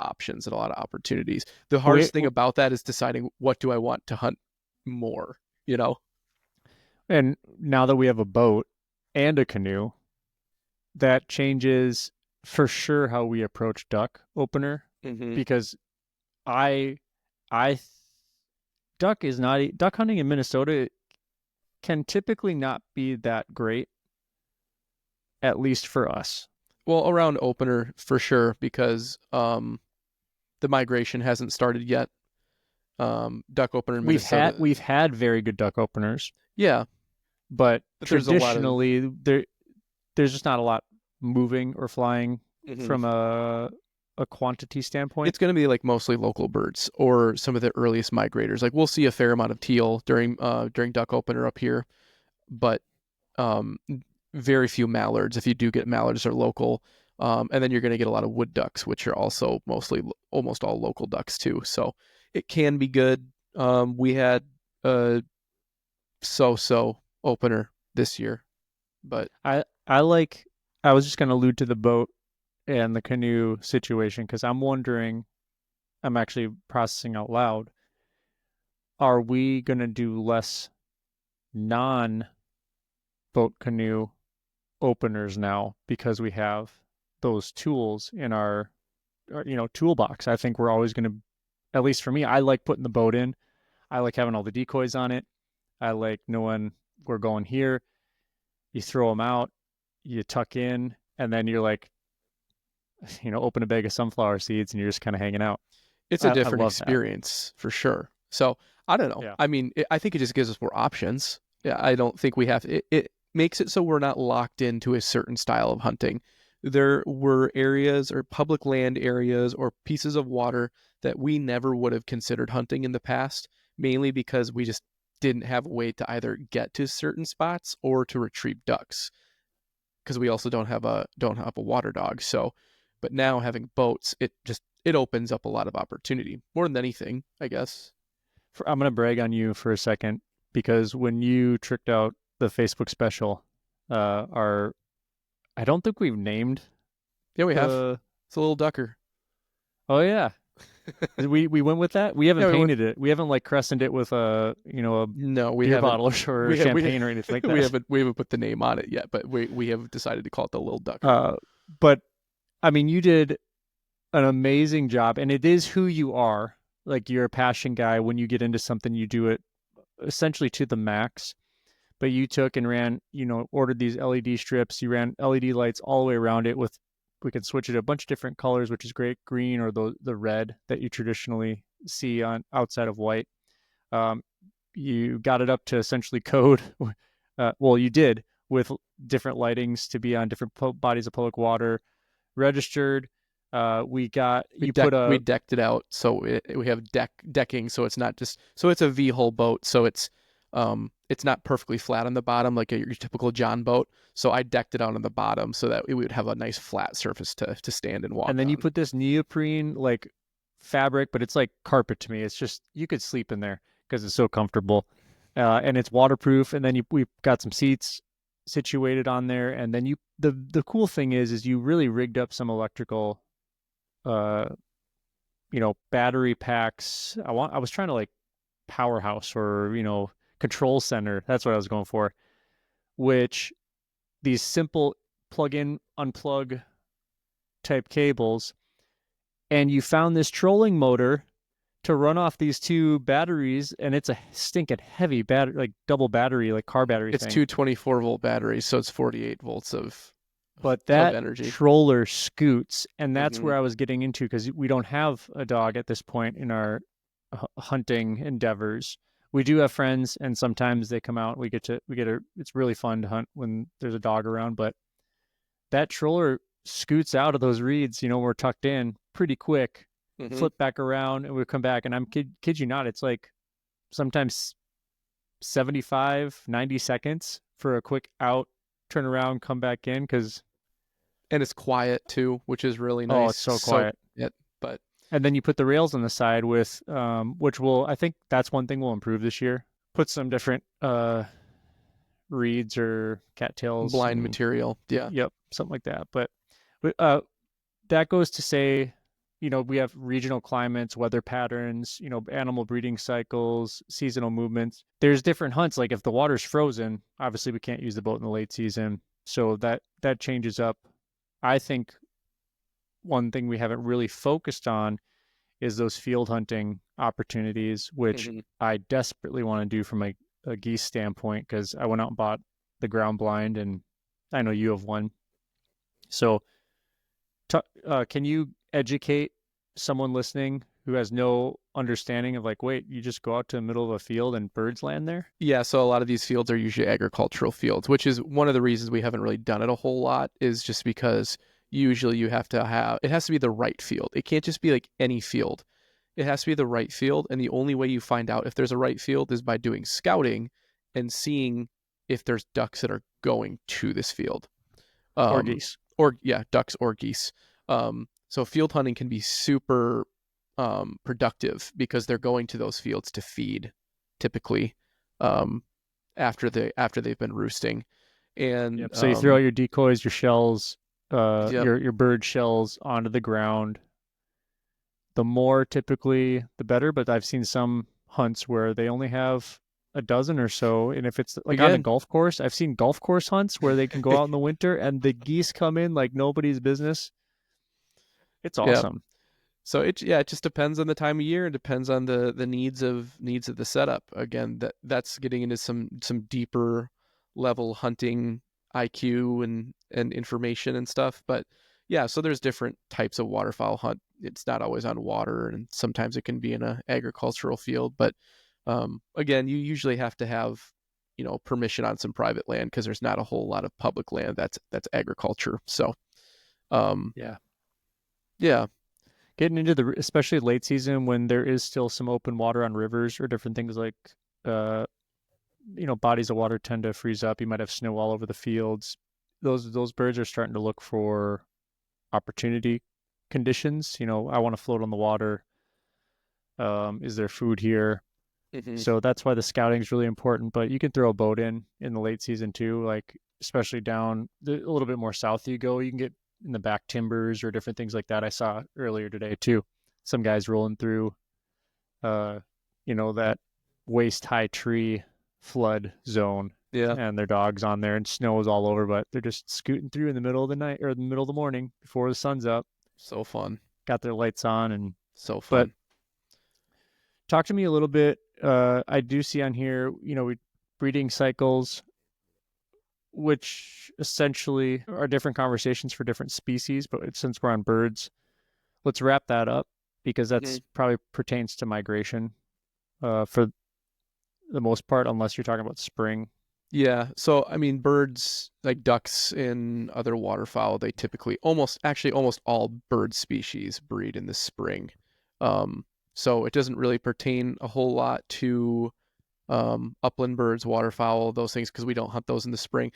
options and a lot of opportunities. The We, hardest thing about that is deciding what do I want to hunt more, you know. and now that we have a boat and a canoe, that changes for sure how we approach duck opener, Mm-hmm. because I I duck hunting in Minnesota can typically not be that great, at least for us. Well, around opener for sure, because the migration hasn't started yet. Duck opener in Minnesota, We've had very good duck openers, yeah, but but there's a lot of traditionally there's just not a lot moving or flying mhm. from a quantity standpoint. It's going to be like mostly local birds or some of the earliest migrators. Like we'll see a fair amount of teal during duck opener up here, but um, very few mallards. If you do get mallards, are local, and then you're going to get a lot of wood ducks, which are also mostly almost all local ducks too. So it can be good. We had a so-so opener this year, but I like I was just going to allude to the boat and the canoe situation because I'm wondering, I'm actually processing out loud, are we going to do less non boat canoe openers now because we have those tools in our toolbox? I think we're always going to, at least for me, I like putting the boat in. I like having all the decoys on it. I like knowing we're going here. You throw them out, you tuck in, and then you're like, open a bag of sunflower seeds and you're just kind of hanging out. it's a I different love that. experience for sure. So I don't know. Yeah. I mean, I think it just gives us more options. Yeah, I don't think we have it. It makes it so we're not locked into a certain style of hunting. There were areas or public land areas or pieces of water that we never would have considered hunting in the past, mainly because we just didn't have a way to either get to certain spots or to retrieve ducks because we also don't have a water dog. So, but now having boats, it opens up a lot of opportunity more than anything, I guess. I'm going to brag on you for a second because when you tricked out the Facebook special, our I don't think we've named Yeah, we have. the. It's a little ducker. Oh yeah, we went with that. We Yeah, haven't we went. painted it. We haven't like crescented it with a No, we beer haven't. bottle or We champagne or anything like that. we haven't put the name on it yet, but we have decided to call it the little ducker. Uh, but I mean, you did an amazing job, and it is who you are. Like you're a passion guy. When you get into something, you do it essentially to the max. But you took and ran, ordered these LED strips. You ran LED lights all the way around it with, we could switch it to a bunch of different colors, which is great, green or the red that you traditionally see on outside of white. Um, you got it up to essentially code. Well, you did with different lightings to be on different bodies of public water, registered. We got you put We a decked it out, so we have decking, so it's not just so it's a V hull boat, so it's not perfectly flat on the bottom like your typical John boat. So I decked it out on the bottom so that it would have a nice flat surface to stand and walk and then you on. put this neoprene like fabric, but it's like carpet to me. It's just you could sleep in there because it's so comfortable, and it's waterproof. And then we've got some seats situated on there, and then the cool thing is you really rigged up some electrical, uh, battery packs. I was trying to like powerhouse or control center. That's what I was going for. Which these simple plug in, unplug type cables, and you found this trolling motor to run off these two batteries, and it's a stinking heavy battery, like double battery, like car battery It's thing. two 24-volt batteries, so it's 48 volts But of that energy. troller scoots, and that's Mm-hmm. where I was getting into because we don't have a dog at this point in our hunting endeavors. We do have friends, and sometimes they come out. It's really fun to hunt when there's a dog around. But that troller scoots out of those reeds. We're tucked in pretty quick. Mm-hmm. Flip back around, and we come back. And I'm kid you not, it's like sometimes 75, 90 seconds for a quick out, turn around, come back in because And it's quiet too, which is really oh, nice. it's so quiet. It, but And then you put the rails on the side with, which I think that's one thing we'll improve this year. Put some different reeds or cattails Blind and material. Yeah. yep, something like that. But that goes to say, we have regional climates, weather patterns, animal breeding cycles, seasonal movements. There's different hunts. Like if the water's frozen, obviously we can't use the boat in the late season. So that changes up. I think one thing we haven't really focused on is those field hunting opportunities, which Hmm. I desperately want to do from a geese standpoint because I went out and bought the ground blind, and I know you have one. So, can you educate someone listening who has no understanding of like, wait, you just go out to the middle of a field and birds land there? Yeah, so a lot of these fields are usually agricultural fields, which is one of the reasons we haven't really done it a whole lot, is just because usually you have to have it has to be the right field. It can't just be like any field. It has to be the right field, and the only way you find out if there's a right field is by doing scouting and seeing if there's ducks that are going to this field. Or Um, geese? or yeah, ducks or geese. So field hunting can be super productive because they're going to those fields to feed, typically, um, after they've been roosting, and Yep. So you throw out your decoys, your shells, yep, your bird shells onto the ground. The more typically, the better. But I've seen some hunts where they only have a dozen or so. And if it's like on a again, golf course, I've seen golf course hunts where they can go out in the winter and the geese come in like nobody's business. It's yep. awesome. So it just depends on the time of year. It depends on the needs of the setup. Again, that's getting into some deeper level hunting IQ and information and stuff. But yeah, so there's different types of waterfowl hunt. It's not always on water, and sometimes it can be in a agricultural field. But again, you usually have to have permission on some private land because there's not a whole lot of public land that's agriculture. So um, Yeah. yeah. Getting into especially late season when there is still some open water on rivers or different things like, uh, bodies of water tend to freeze up. You might have snow all over the fields. Those birds are starting to look for opportunity conditions. I want to float on the water. Is there food here? Hmm. So that's why the scouting is really important. But you can throw a boat in the late season too, like especially down a little bit more south you go. You can get in the back timbers or different things like that. I saw earlier today too. Some guys rolling through, uh, that waist high tree flood zone, Yeah. and their dogs on there, and snow is all over, but they're just scooting through in the middle of the night or the middle of the morning before the sun's up. So fun. Got their lights on, and So but fun. talk to me a little bit. I do see on here, breeding cycles, which essentially are different conversations for different species. But since we're on birds, let's wrap that up because Hmm. that's probably pertains to migration for the most part, unless you're talking about spring. Yeah. So, I mean, birds like ducks and other waterfowl, they typically almost all bird species breed in the spring. So it doesn't really pertain a whole lot to upland birds, waterfowl, those things, because we don't hunt those in the spring.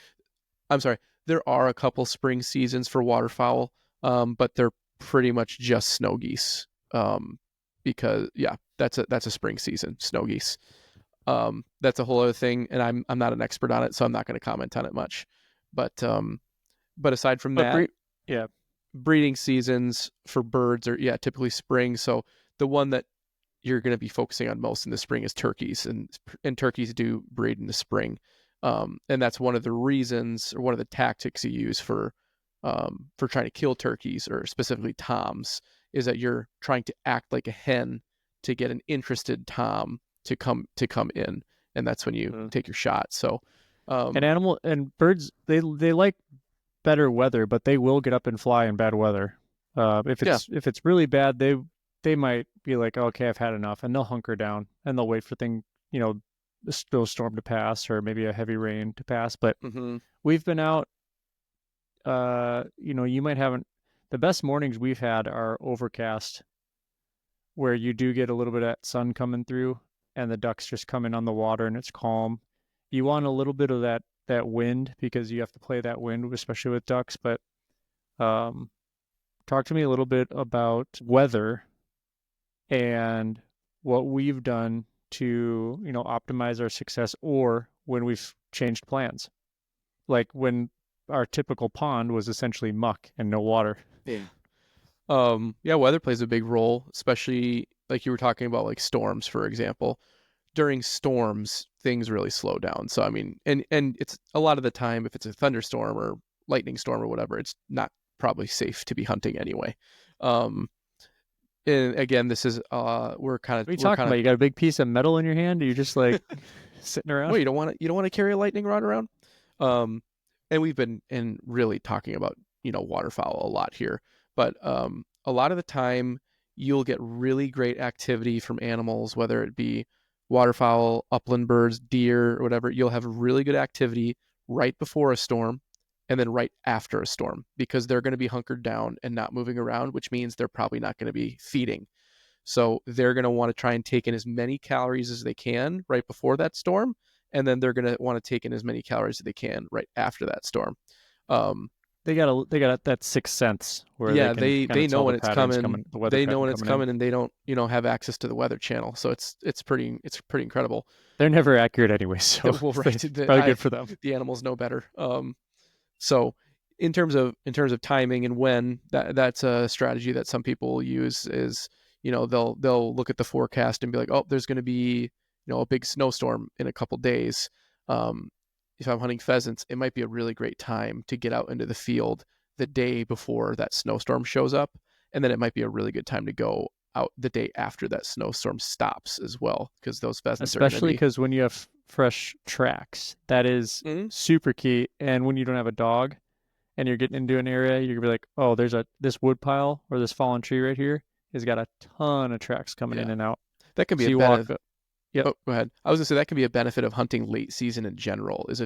I'm sorry, there are a couple spring seasons for waterfowl, but they're pretty much just snow geese. Because yeah, that's a spring season, snow geese. That's a whole other thing, and I'm not an expert on it, so I'm not going to comment on it much. But aside from But that, yeah, breeding seasons for birds are yeah typically spring. So the one that you're going to be focusing on most in the spring is turkeys, and turkeys do breed in the spring, and that's one of the reasons or one of the tactics you use for trying to kill turkeys or specifically toms is that you're trying to act like a hen to get an interested tom to come in, and that's when you uh, take your shot. So, and um, animal and birds, they like better weather, but they will get up and fly in bad weather. If yeah, it's really bad, they might be like, okay, I've had enough, and they'll hunker down and they'll wait for the snowstorm to pass or maybe a heavy rain to pass. But mm-hmm, we've been out. You might haven't. The best mornings we've had are overcast, where you do get a little bit of sun coming through, and the ducks just come in on the water, and it's calm. You want a little bit of that wind because you have to play that wind, especially with ducks. But um, talk to me a little bit about weather and what we've done to optimize our success, or when we've changed plans. Like when our typical pond was essentially muck and no water. Yeah. Yeah, weather plays a big role, especially like you were talking about, like storms, for example. During storms, things really slow down. So I mean, and it's a lot of the time, if it's a thunderstorm or lightning storm or whatever, it's not probably safe to be hunting anyway. Um, and again, this is What are you talking about? You got a big piece of metal in your hand? Or you're just like sitting around? well, you don't want to carry a lightning rod around. Um, and we've been in really talking about waterfowl a lot here, but a lot of the time you'll get really great activity from animals, whether it be waterfowl, upland birds, deer, or whatever. You'll have really good activity right before a storm and then right after a storm because they're going to be hunkered down and not moving around, which means they're probably not going to be feeding. So they're going to want to try and take in as many calories as they can right before that storm, and then they're going to want to take in as many calories as they can right after that storm. Um, They got that sixth sense where they yeah, can kind of they know tell the when it's patterns coming. coming, the weather They know pattern when it's coming in. coming, and they don't have access to the weather channel. So it's pretty incredible. They're never accurate anyway, so Well, right, it's probably good for them. the animals know better. So in terms of timing and when that's a strategy that some people use is they'll look at the forecast and be like, oh, there's going to be a big snowstorm in a couple days. Um, if I'm hunting pheasants, it might be a really great time to get out into the field the day before that snowstorm shows up, and then it might be a really good time to go out the day after that snowstorm stops as well, because those pheasants are going to Especially be. because when you have fresh tracks, that is Mhm. super key. And when you don't have a dog and you're getting into an area, you're gonna be like, oh, there's this wood pile or this fallen tree right here has got a ton of tracks coming in Yeah, and out. that can be So a you walk, benefit. yep. Oh, go ahead. I was gonna say that can be a benefit of hunting late season in general. Is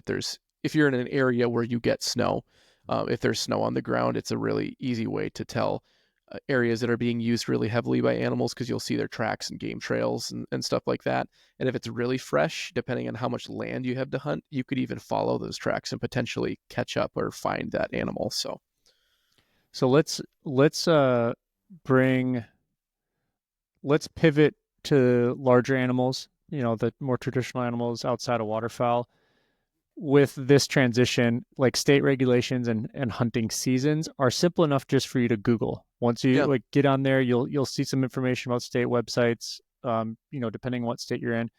if you're in an area where you get snow, if there's snow on the ground, it's a really easy way to tell areas that are being used really heavily by animals because you'll see their tracks and game trails and stuff like that. And if it's really fresh, depending on how much land you have to hunt, you could even follow those tracks and potentially catch up or find that animal. So So let's bring let's pivot to larger animals, the more traditional animals outside of waterfowl. With this transition, like state regulations and hunting seasons are simple enough just for you to Google. Once you yeah, like get on there, you'll see some information about state websites. Depending on what state you're in,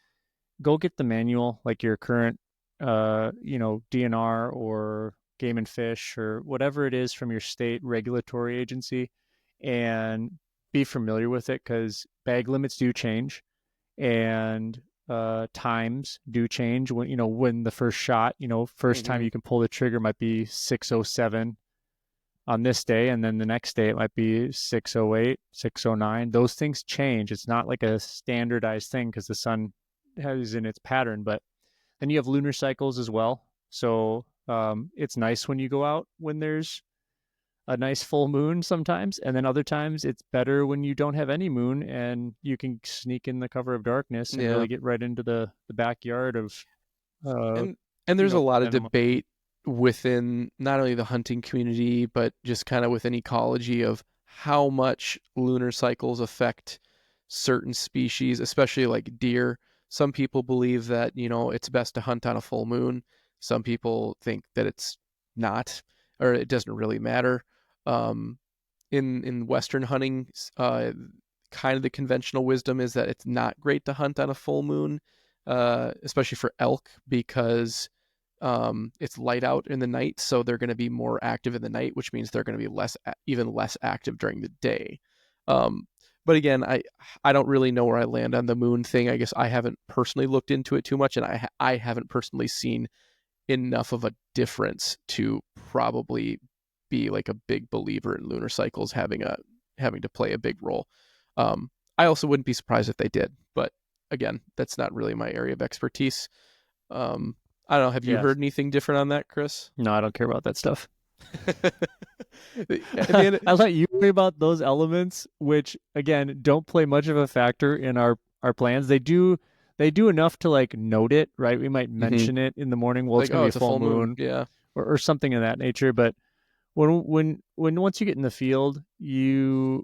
go get the manual, like your current, DNR or Game and Fish or whatever it is from your state regulatory agency, and be familiar with it because bag limits do change and times do change. When the first shot, first time hmm you can pull the trigger might be 6:07 on this day, and then the next day it might be 6:08, 6:09. Those things change. It's not like a standardized thing because the sun has in its pattern. But then you have lunar cycles as well. So it's nice when you go out when there's a nice full moon sometimes, and then other times it's better when you don't have any moon and you can sneak in the cover of darkness and yeah. really get right into the backyard of uh And there's a lot of animal. debate within not only the hunting community but just kind of within ecology of how much lunar cycles affect certain species, especially like deer. Some people believe that it's best to hunt on a full moon. Some people think that it's not, or it doesn't really matter. um, in western hunting, kind of the conventional wisdom is that it's not great to hunt on a full moon, especially for elk, because it's light out in the night, so they're going to be more active in the night, which means they're going to be even less active during the day. Um, but again, I don't really know where I land on the moon thing. I guess I haven't personally looked into it too much, and I haven't personally seen enough of a difference to probably be like a big believer in lunar cycles having to play a big role. I also wouldn't be surprised if they did, but again, that's not really my area of expertise. Um, I don't know. Have you Yes. heard anything different on that, Chris? No, I don't care about that stuff. At the end, I let you worry about those elements, which again don't play much of a factor in our plans. They do enough to like note it, right? We might mhm. mention it in the morning. Well, it's Like, going oh, to be a it's a full full moon. moon Yeah, or something of that nature. But when once you get in the field, you're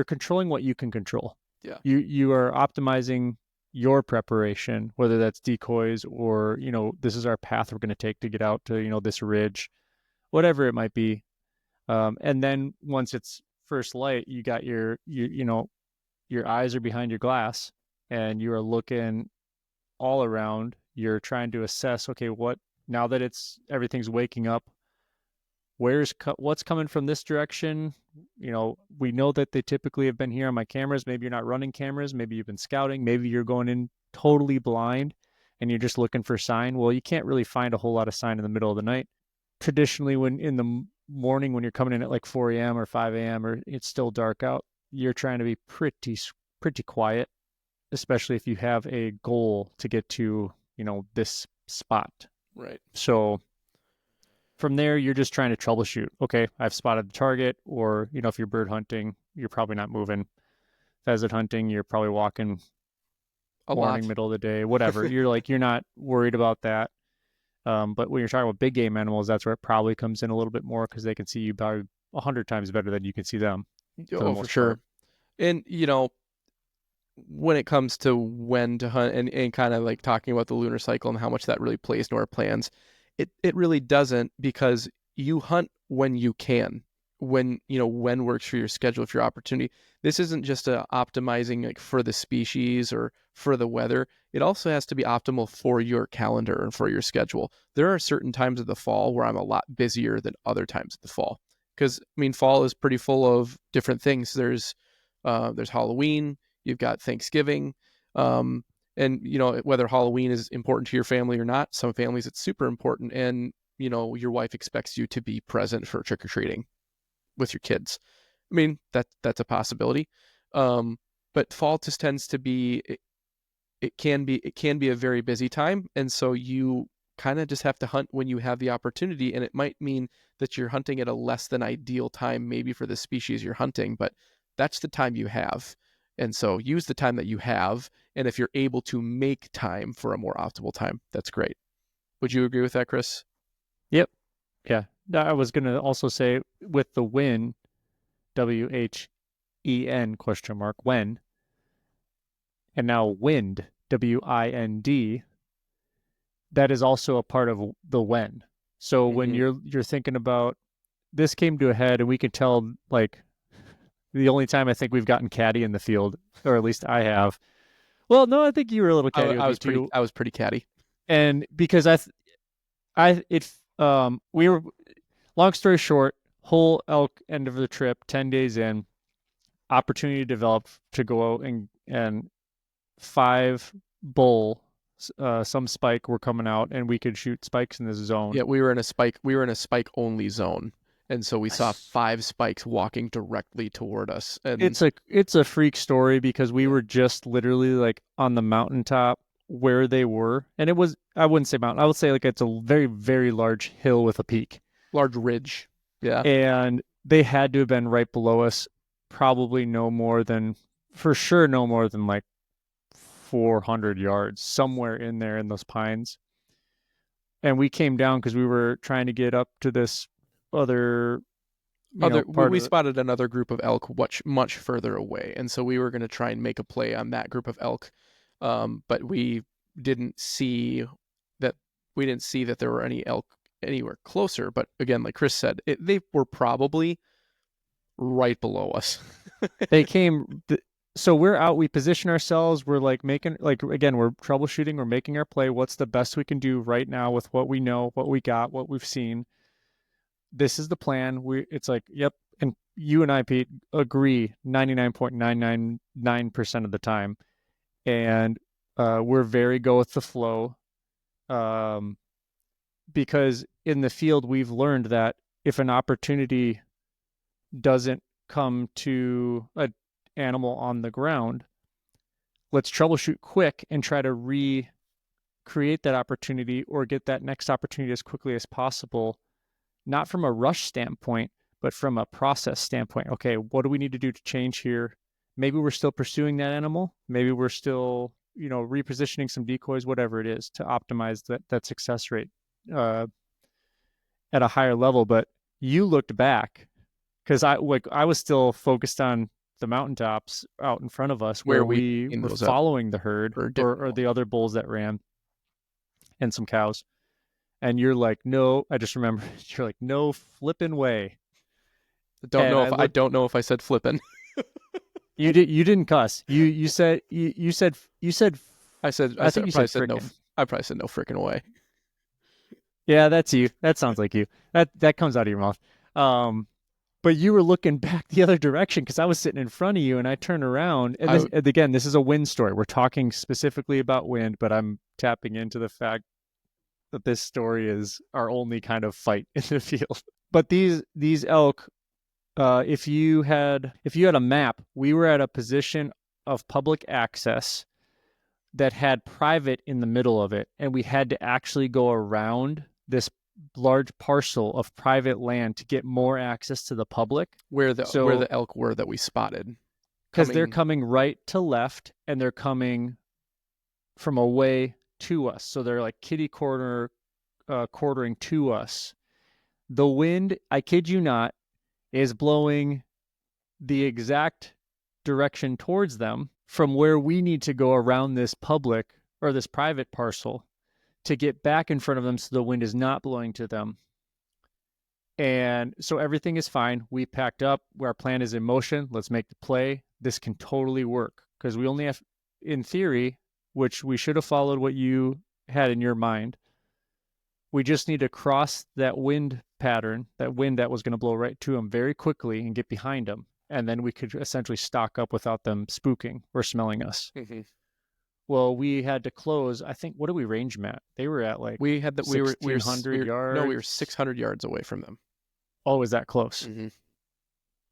controlling what you can control. yeah, You are optimizing your preparation, whether that's decoys or, this is our path we're going to take to get out to, this ridge, whatever it might be. And then once it's first light, you got your eyes are behind your glass and you are looking all around. You're trying to assess, okay, now that everything's waking up, what's coming from this direction? We know that they typically have been here on my cameras. Maybe you're not running cameras. Maybe you've been scouting. Maybe you're going in totally blind and you're just looking for sign. Well, you can't really find a whole lot of sign in the middle of the night. Traditionally, when in the morning, when you're coming in at like 4 a.m. or 5 a.m. or it's still dark out, you're trying to be pretty quiet, especially if you have a goal to get to, this spot. Right. So from there, you're just trying to troubleshoot. Okay, I've spotted the target, or, if you're bird hunting, you're probably not moving. Pheasant hunting, you're probably walking morning, middle of the day, whatever. You're not worried about that. But when you're talking about big game animals, that's where it probably comes in a little bit more because they can see you probably 100 times better than you can see them. For sure. Part. And, when it comes to when to hunt and kind of like talking about the lunar cycle and how much that really plays into our plans, it really doesn't, because you hunt when you can, when works for your schedule, for your opportunity. This isn't just optimizing like for the species or for the weather. It also has to be optimal for your calendar and for your schedule. There are certain times of the fall where I'm a lot busier than other times of the fall, because fall is pretty full of different things. There's Halloween, you've got Thanksgiving, and whether Halloween is important to your family or not, some families it's super important, and your wife expects you to be present for trick-or-treating with your kids. That's a possibility. But fall just tends to be, it can be a very busy time, and so you kind of just have to hunt when you have the opportunity, and it might mean that you're hunting at a less than ideal time maybe for the species you're hunting, but that's the time you have. And so use the time that you have, and if you're able to make time for a more optimal time, that's great. Would you agree with that, Chris? Yep. Yeah. I was going to also say with the win, WHEN ? When, and now wind, WIND, that is also a part of the when. So when you're thinking about, this came to a head, and we can tell, like, the only time I think we've gotten catty in the field, or at least I have. Well, no, I think you were a little catty with me too. I was pretty catty. And because we were, long story short, whole elk end of the trip, 10 days in, opportunity developed to go out and 5 bull, some spike were coming out, and we could shoot spikes in this zone. Yeah, we were in a spike only zone. And so we saw 5 spikes walking directly toward us. And it's a freak story, because we were just literally like on the mountaintop where they were. And it was, I wouldn't say mountain, I would say like it's a very, very large hill with a peak. Large ridge. Yeah. And they had to have been right below us, probably for sure no more than like 400 yards, somewhere in there in those pines. And we came down because we were trying to get up to this we spotted another group of elk much further away, and so we were going to try and make a play on that group of elk, but we didn't see that there were any elk anywhere closer. But again, like Chris said, they were probably right below us. They came. So we're out. We position ourselves. We're like making, like, again, we're troubleshooting. We're making our play. What's the best we can do right now with what we know, what we got, what we've seen. This is the plan. It's like, yep. And you and I, Pete, agree 99.999% of the time. And we're very go with the flow. Because in the field, we've learned that if an opportunity doesn't come to an animal on the ground, let's troubleshoot quick and try to recreate that opportunity or get that next opportunity as quickly as possible. Not from a rush standpoint, but from a process standpoint. Okay, what do we need to do to change here? Maybe we're still pursuing that animal. Maybe we're still, repositioning some decoys, whatever it is, to optimize that success rate at a higher level. But you looked back, because I was still focused on the mountaintops out in front of us Where we in were those following the herd or or the other bulls that ran and some cows. And you're like, no, I just remember you're like, no flipping way. And I don't know if I said flippin'. You didn't cuss. You said you said I think you probably said said no. frickin'. I probably said no frickin' way. Yeah, that's you. That sounds like you. That comes out of your mouth. But you were looking back the other direction because I was sitting in front of you, and I turned around. And this, again, this is a wind story. We're talking specifically about wind, but I'm tapping into the fact that this story is our only kind of fight in the field. But these elk, if you had a map, we were at a position of public access that had private in the middle of it, and we had to actually go around this large parcel of private land to get more access to the public. Where the elk were that we spotted. Because they're coming right to left, and they're coming from away to us. So they're like kitty quartering to us. The wind, I kid you not, is blowing the exact direction towards them from where we need to go around this public or this private parcel to get back in front of them so the wind is not blowing to them. And so everything is fine. We packed up. Our plan is in motion. Let's make the play. This can totally work because we only have, in theory, which we should have followed what you had in your mind. We just need to cross that wind pattern, that wind that was going to blow right to them very quickly and get behind them. And then we could essentially stock up without them spooking or smelling us. Mm-hmm. Well, we had to close. I think, what did we range them at? They were at like we were 1,600 yards. No, we were 600 yards away from them. Oh, is that close? Mm-hmm.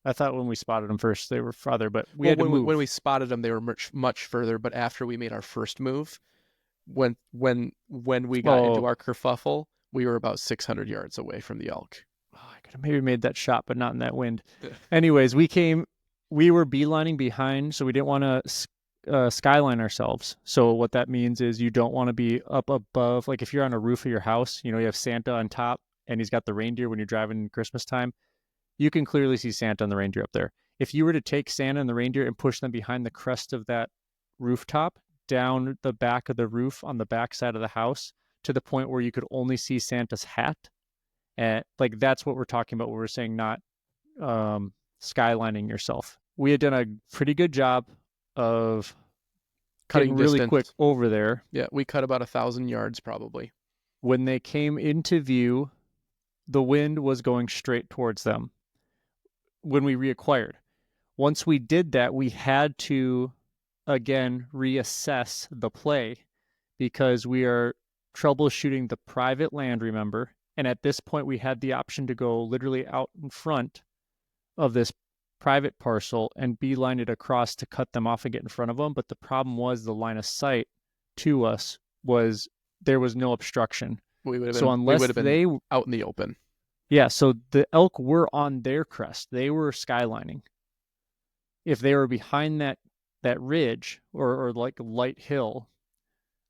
I thought when we spotted them first, they were farther, but we had to move. When we spotted them, they were much further. But after we made our first move, when we got into our kerfuffle, we were about 600 yards away from the elk. Oh, I could have maybe made that shot, but not in that wind. Anyways, we were beelining behind, so we didn't want to skyline ourselves. So what that means is you don't want to be up above, like if you're on a roof of your house, you have Santa on top and he's got the reindeer when you're driving Christmas time, you can clearly see Santa and the reindeer up there. If you were to take Santa and the reindeer and push them behind the crest of that rooftop, down the back of the roof on the back side of the house to the point where you could only see Santa's hat, and like that's what we're talking about when we're saying not skylining yourself. We had done a pretty good job of cutting really distance. Quick over there. Yeah, we cut about 1,000 yards probably. When they came into view, the wind was going straight towards them when we reacquired. Once we did that, we had to, again, reassess the play because we are troubleshooting the private land, remember? And at this point, we had the option to go literally out in front of this private parcel and beeline it across to cut them off and get in front of them. But the problem was the line of sight to us was there was no obstruction. We would have been out in the open. Yeah, so the elk were on their crest. They were skylining. If they were behind that ridge or like a light hill,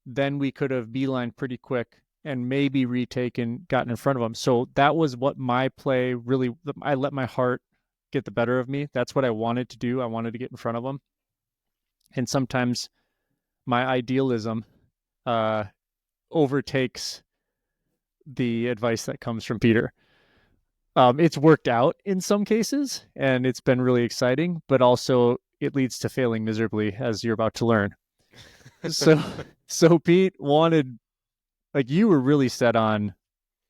then we could have beelined pretty quick and maybe gotten in front of them. So that was what my play really, I let my heart get the better of me. That's what I wanted to do. I wanted to get in front of them. And sometimes my idealism overtakes the advice that comes from Peter. It's worked out in some cases, and it's been really exciting, but also it leads to failing miserably, as you're about to learn. So Pete wanted, like, you were really set on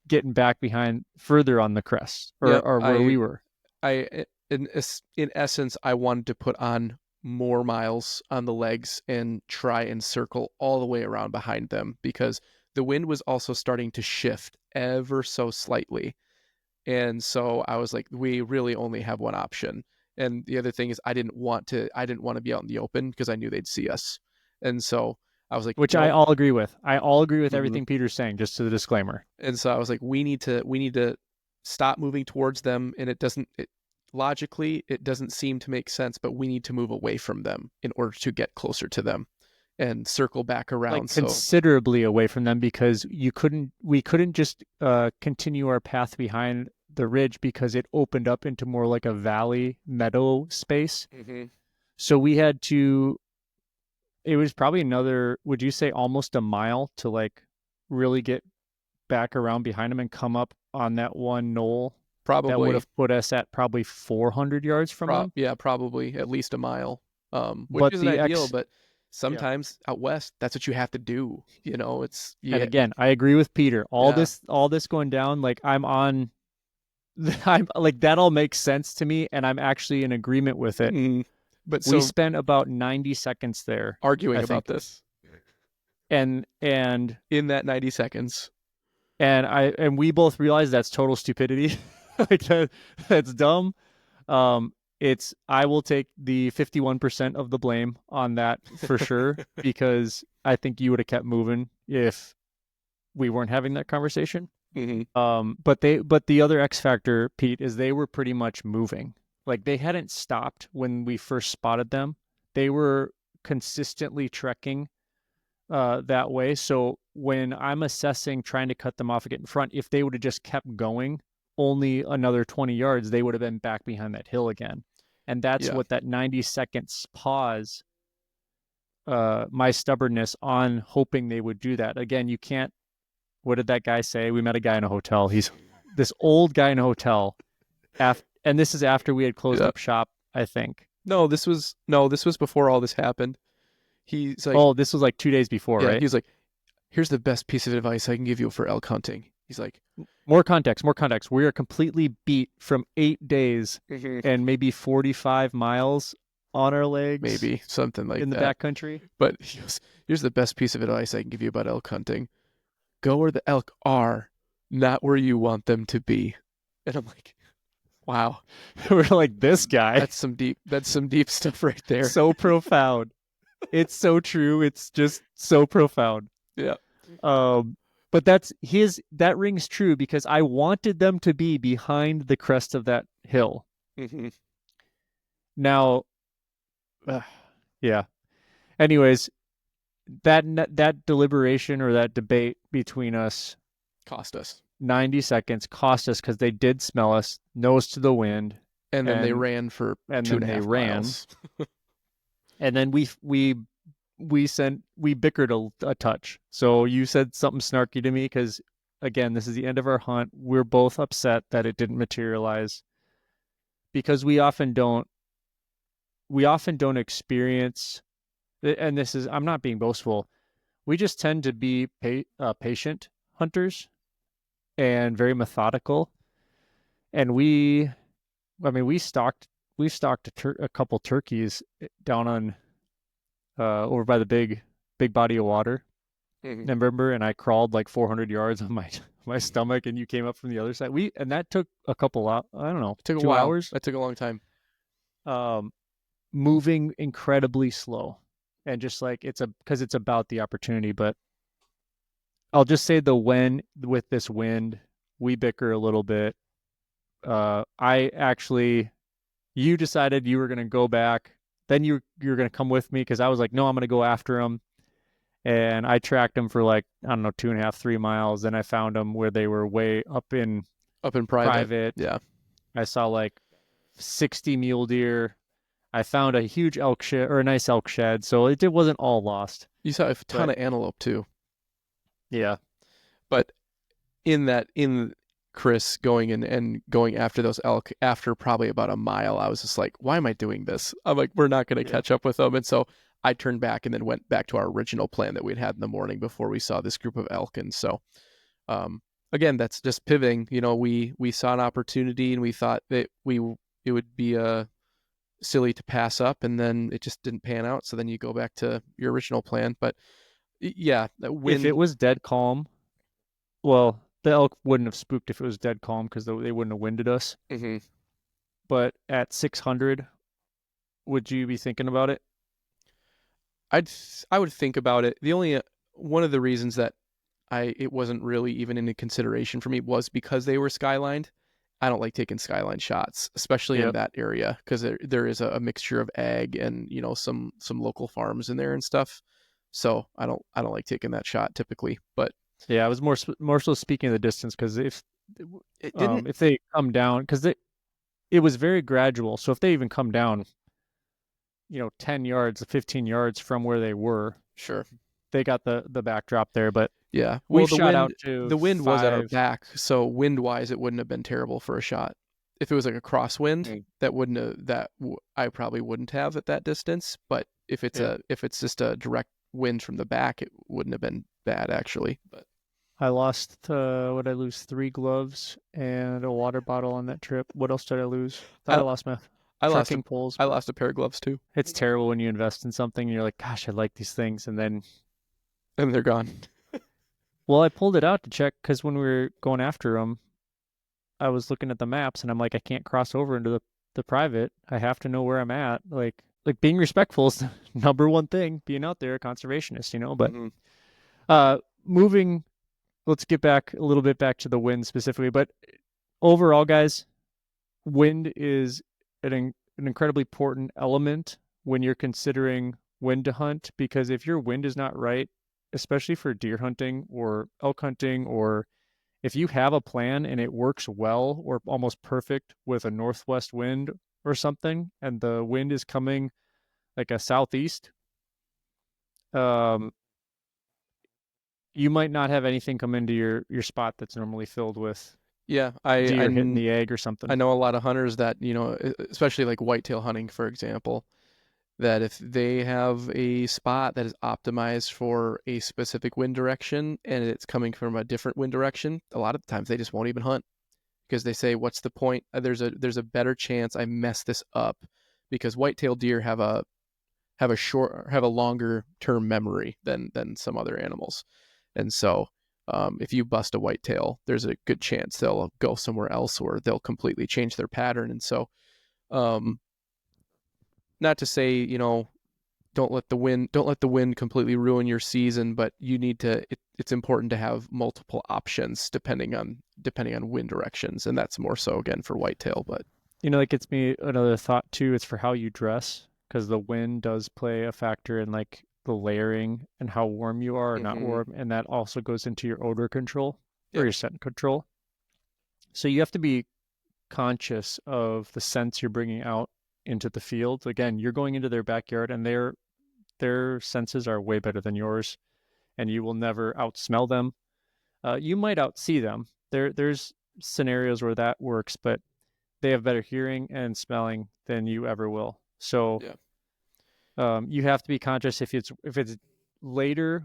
getting back behind further on the crest, or where we were. In essence, I wanted to put on more miles on the legs and try and circle all the way around behind them because the wind was also starting to shift ever so slightly. And so I was like, we really only have one option. And the other thing is I didn't want to be out in the open because I knew they'd see us. And so I was like, which I all agree with. I all agree with everything Peter's saying, just to the disclaimer. And so I was like, we need to stop moving towards them. And logically, it doesn't seem to make sense, but we need to move away from them in order to get closer to them and circle back around. Like considerably away from them because we couldn't just continue our path behind the ridge because it opened up into more like a valley meadow space. Mm-hmm. So we had to. It was probably another. Would you say almost a mile to like really get back around behind him and come up on that one knoll that would Probably. have put us at probably 400 yards from them. Yeah, probably at least a mile. Which But isn't the ideal, X, but yeah. sometimes out west, that's what you have to do. It's And yeah, again, I agree with Peter. yeah. All this going down, like I'm on, I'm like that all makes sense to me, and I'm actually in agreement with it. Mm. But We so spent about 90 seconds there, arguing I about think, this and and in that 90 seconds. and we both realized that's total stupidity. Like that's dumb. Um, it's I will take the 51% of the blame on that for sure because I think you would have kept moving if we weren't having that conversation. Hmm. But the other X factor, Pete, is they were pretty much moving. Like they hadn't stopped when we first spotted them. They were consistently trekking that way. So when I'm assessing trying to cut them off and get in front, if they would have just kept going only another 20 yards, they would have been back behind that hill again. And that's Yeah. what that 90 seconds pause, my stubbornness on hoping they would do that. Again, you can't, what did that guy say? We met a guy in a hotel. He's this old guy in a hotel. And this is after we had closed Yeah. up shop, I think. No, this was before all this happened. He's like, Oh, this was like 2 days before, yeah, right? he's like, here's the best piece of advice I can give you for elk hunting. He's like, More context, more context. We are completely beat from 8 days mhm, and maybe 45 miles on our legs maybe something like in the that. backcountry. But he goes, here's the best piece of advice I can give you about elk hunting. Go where the elk are, not where you want them to be. And I'm like, wow, We're like, this guy, that's some deep stuff right there. so profound. It's so true. It's just so profound. Yeah. Um, but that rings true because I wanted them to be behind the crest of that hill. Hmm. Now, yeah. Anyways, that deliberation or that debate between us, Cost us. 90 seconds, cost us because they did smell us, nose to the wind, And then they and ran for and two then and a they half ran, miles. and then we bickered a touch. So you said something snarky to me because again, this is the end of our hunt. We're both upset that it didn't materialize because we often don't experience, and this is, I'm not being boastful. We just tend to be patient hunters and very methodical. And I mean, we stalked a couple turkeys down on over by the big body of water. Hmm. And remember, and I crawled like 400 yards on my my stomach, and you came up from the other side. And that took a couple I don't know, It took a two while. hours. That took a long time. Um, moving incredibly slow, and just like because it's about the opportunity. But I'll just say with this wind, we bicker a little bit. I actually, you decided you were going to go back. Then you're going to come with me because I was like, no, I'm going to go after him. And I tracked them for like, I don't know, 2.5, 3 miles. Then I found them where they were way up in Up in private. private. Yeah. I saw like 60 mule deer. I found a huge elk shed or a nice elk shed. So it wasn't all lost. You saw a ton But of antelope too. yeah, But in Chris going in and going after those elk after probably about a mile, I was just like, why am I doing this? I'm like, we're not going to yeah. catch up with them. And so I turned back and then went back to our original plan that we'd had in the morning before we saw this group of elk. And so, again, that's just pivoting. We saw an opportunity and we thought that it would be silly to pass up, and then it just didn't pan out. So then you go back to your original plan. But yeah, that If it wind. was dead calm, well, the elk wouldn't have spooked if it was dead calm because they wouldn't have winded us. Hmm. But at 600, would you be thinking about it? I would think about it. The only one of the reasons that it wasn't really even in consideration for me was because they were skylined. I don't like taking skyline shots, especially in Yep. that area, because there is a mixture of ag and some local farms in there and stuff. So I don't like taking that shot typically. But Yeah, I was more so speaking of the distance because it didn't. if they come down because it was very gradual. So if they even come down, 10 yards, 15 yards from where they were. Sure. They got the backdrop there, but Yeah. we Well, shot out to the wind was at our 5. back, so wind-wise, it wouldn't have been terrible for a shot. If it was like a crosswind, Mm. that wouldn't have, I probably wouldn't have at that distance. But if it's Yeah. if it's just a direct wind from the back, it wouldn't have been bad actually. But I lost, what I lose? 3 gloves and a water bottle on that trip. What else did I lose? Thought I I lost my I lost trekking poles. I lost a pair of gloves too, It's terrible when you invest in something and you're like, gosh, I like these things. And then, and they're gone. well, I pulled it out to check because when we were going after them, I was looking at the maps and I'm like, I can't cross over into the private. I have to know where I'm at. Like being respectful is the number one thing, being out there, a conservationist, But Mm-hmm. moving, let's get back a little bit back to the wind specifically. But overall, guys, wind is an incredibly important element when you're considering when to hunt, because if your wind is not right, especially for deer hunting or elk hunting, or if you have a plan and it works well or almost perfect with a northwest wind or something, and the wind is coming like a southeast, um, you might not have anything come into your spot that's normally filled with Yeah, deer hitting the egg or something. I know a lot of hunters that, especially like whitetail hunting, for example, that if they have a spot that is optimized for a specific wind direction and it's coming from a different wind direction, a lot of times they just won't even hunt because they say, "What's the point? There's a better chance I mess this up," because whitetail deer have a longer term memory than some other animals, and so if you bust a whitetail, there's a good chance they'll go somewhere else or they'll completely change their pattern. And so, um, not to say don't let the wind completely ruin your season, but you need to. It's important to have multiple options depending on wind directions, and that's more so again for whitetail. But That gets me another thought too. It's for how you dress, because the wind does play a factor in like the layering and how warm you are or not mm-hmm. warm, and that also goes into your odor control or Yep. your scent control. So you have to be conscious of the scents you're bringing out into the field. Again, you're going into their backyard, and their senses are way better than yours, and you will never outsmell them. You might outsee them. There's scenarios where that works, but they have better hearing and smelling than you ever will. So Yeah. you have to be conscious if it's later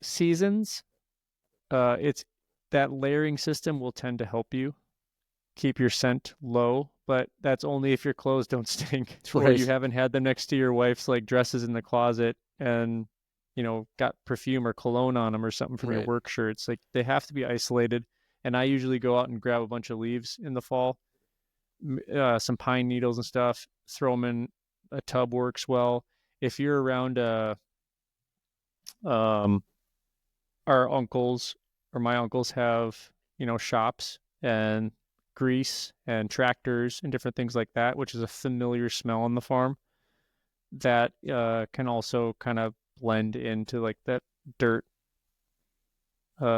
seasons. It's that layering system will tend to help you keep your scent low, but that's only if your clothes don't stink or you Right. haven't had them next to your wife's like dresses in the closet and got perfume or cologne on them or something from your Right. work shirts. Like they have to be isolated. And I usually go out and grab a bunch of leaves in the fall, some pine needles and stuff, throw them in a tub works well. If you're around um our uncles or my uncles have, shops and grease and tractors and different things like that, which is a familiar smell on the farm that can also kind of blend into like that dirt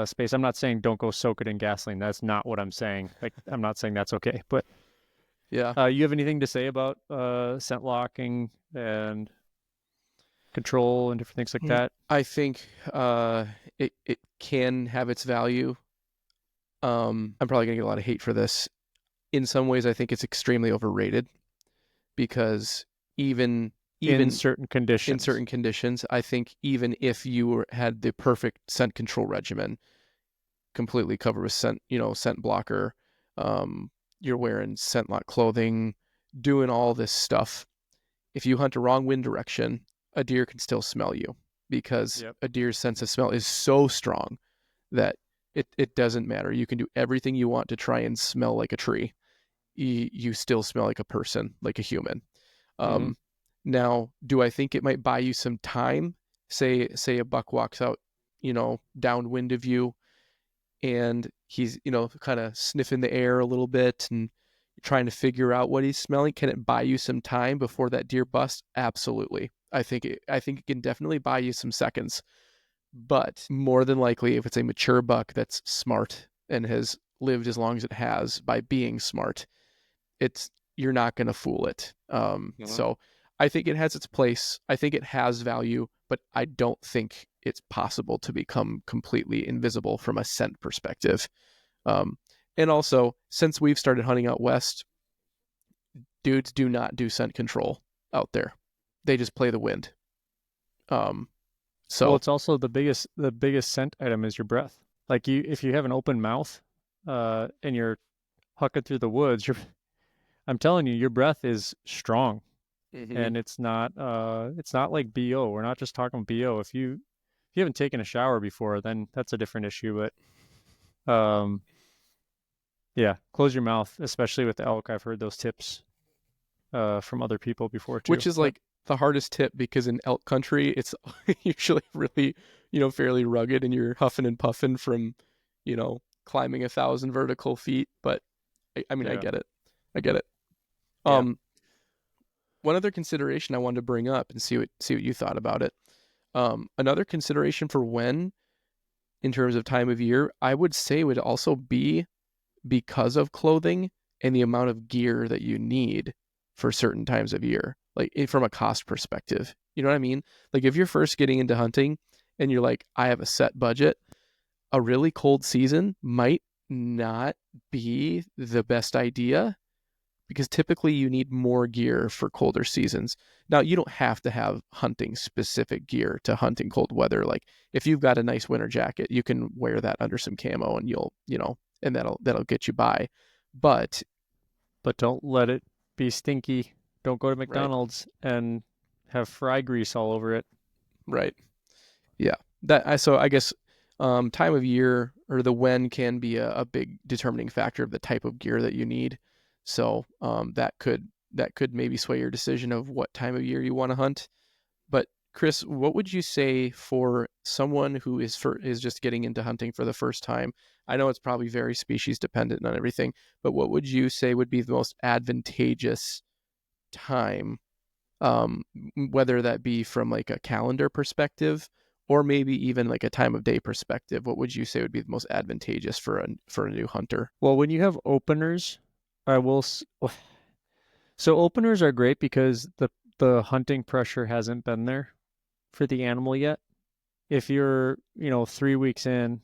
space. I'm not saying don't go soak it in gasoline. That's not what I'm saying. Like, I'm not saying that's okay. But Yeah. you have anything to say about scent locking and control and different things like that? I think it can have its value. I'm probably gonna get a lot of hate for this. In some ways, I think it's extremely overrated because even In even certain in conditions. certain conditions, I think even if you had the perfect scent control regimen, completely covered with scent blocker, um, you're wearing scent lock clothing, doing all this stuff. If you hunt a wrong wind direction, a deer can still smell you because Yep. a deer's sense of smell is so strong that it doesn't matter. You can do everything you want to try and smell like a tree. You still smell like a person, like a human. Mm-hmm. Um, Now, do I think it might buy you some time? Say a buck walks out, downwind of you, and he's kind of sniffing the air a little bit and trying to figure out what he's smelling. Can it buy you some time before that deer busts? Absolutely. I think it can definitely buy you some seconds. But more than likely, if it's a mature buck that's smart and has lived as long as it has by being smart, it's you're not going to fool it. Mm-hmm. So I think it has its place. I think it has value, but I don't think it's possible to become completely invisible from a scent perspective. Um, and also, since we've started hunting out west, dudes do not do scent control out there. They just play the wind. Um, Well, so it's also the biggest scent item is your breath. Like if you have an open mouth, and you're hucking through the woods, I'm telling you, your breath is strong, mhm. and it's not like BO. We're not just talking BO. If you haven't taken a shower before, then that's a different issue. But yeah, close your mouth, especially with the elk. I've heard those tips from other people before Which too. is But like the hardest tip because in elk country, it's usually really, fairly rugged and you're huffing and puffing from, climbing 1,000 vertical feet. But I mean, I yeah, get it. I get it. yeah. Um, One other consideration I wanted to bring up and see what you thought about it. Another consideration for when, in terms of time of year, I would say would also be because of clothing and the amount of gear that you need for certain times of year, like from a cost perspective. You know what I mean? Like if you're first getting into hunting and you're like, I have a set budget, a really cold season might not be the best idea because typically you need more gear for colder seasons. Now, you don't have to have hunting specific gear to hunt in cold weather. Like if you've got a nice winter jacket, you can wear that under some camo and and that'll get you by. But But don't let it be stinky. Don't go to right, McDonald's and have fry grease all over it. right. Yeah. So I guess time of year or the when can be a big determining factor of the type of gear that you need. So that could maybe sway your decision of what time of year you want to hunt. But Chris, what would you say for someone who is just getting into hunting for the first time? I know it's probably very species dependent on everything, but what would you say would be the most advantageous time, um, whether that be from like a calendar perspective or maybe even like a time of day perspective? What would you say would be the most advantageous for a new hunter? Well, when you have openers, I will. So openers are great because the hunting pressure hasn't been there for the animal yet. If you're, 3 weeks in,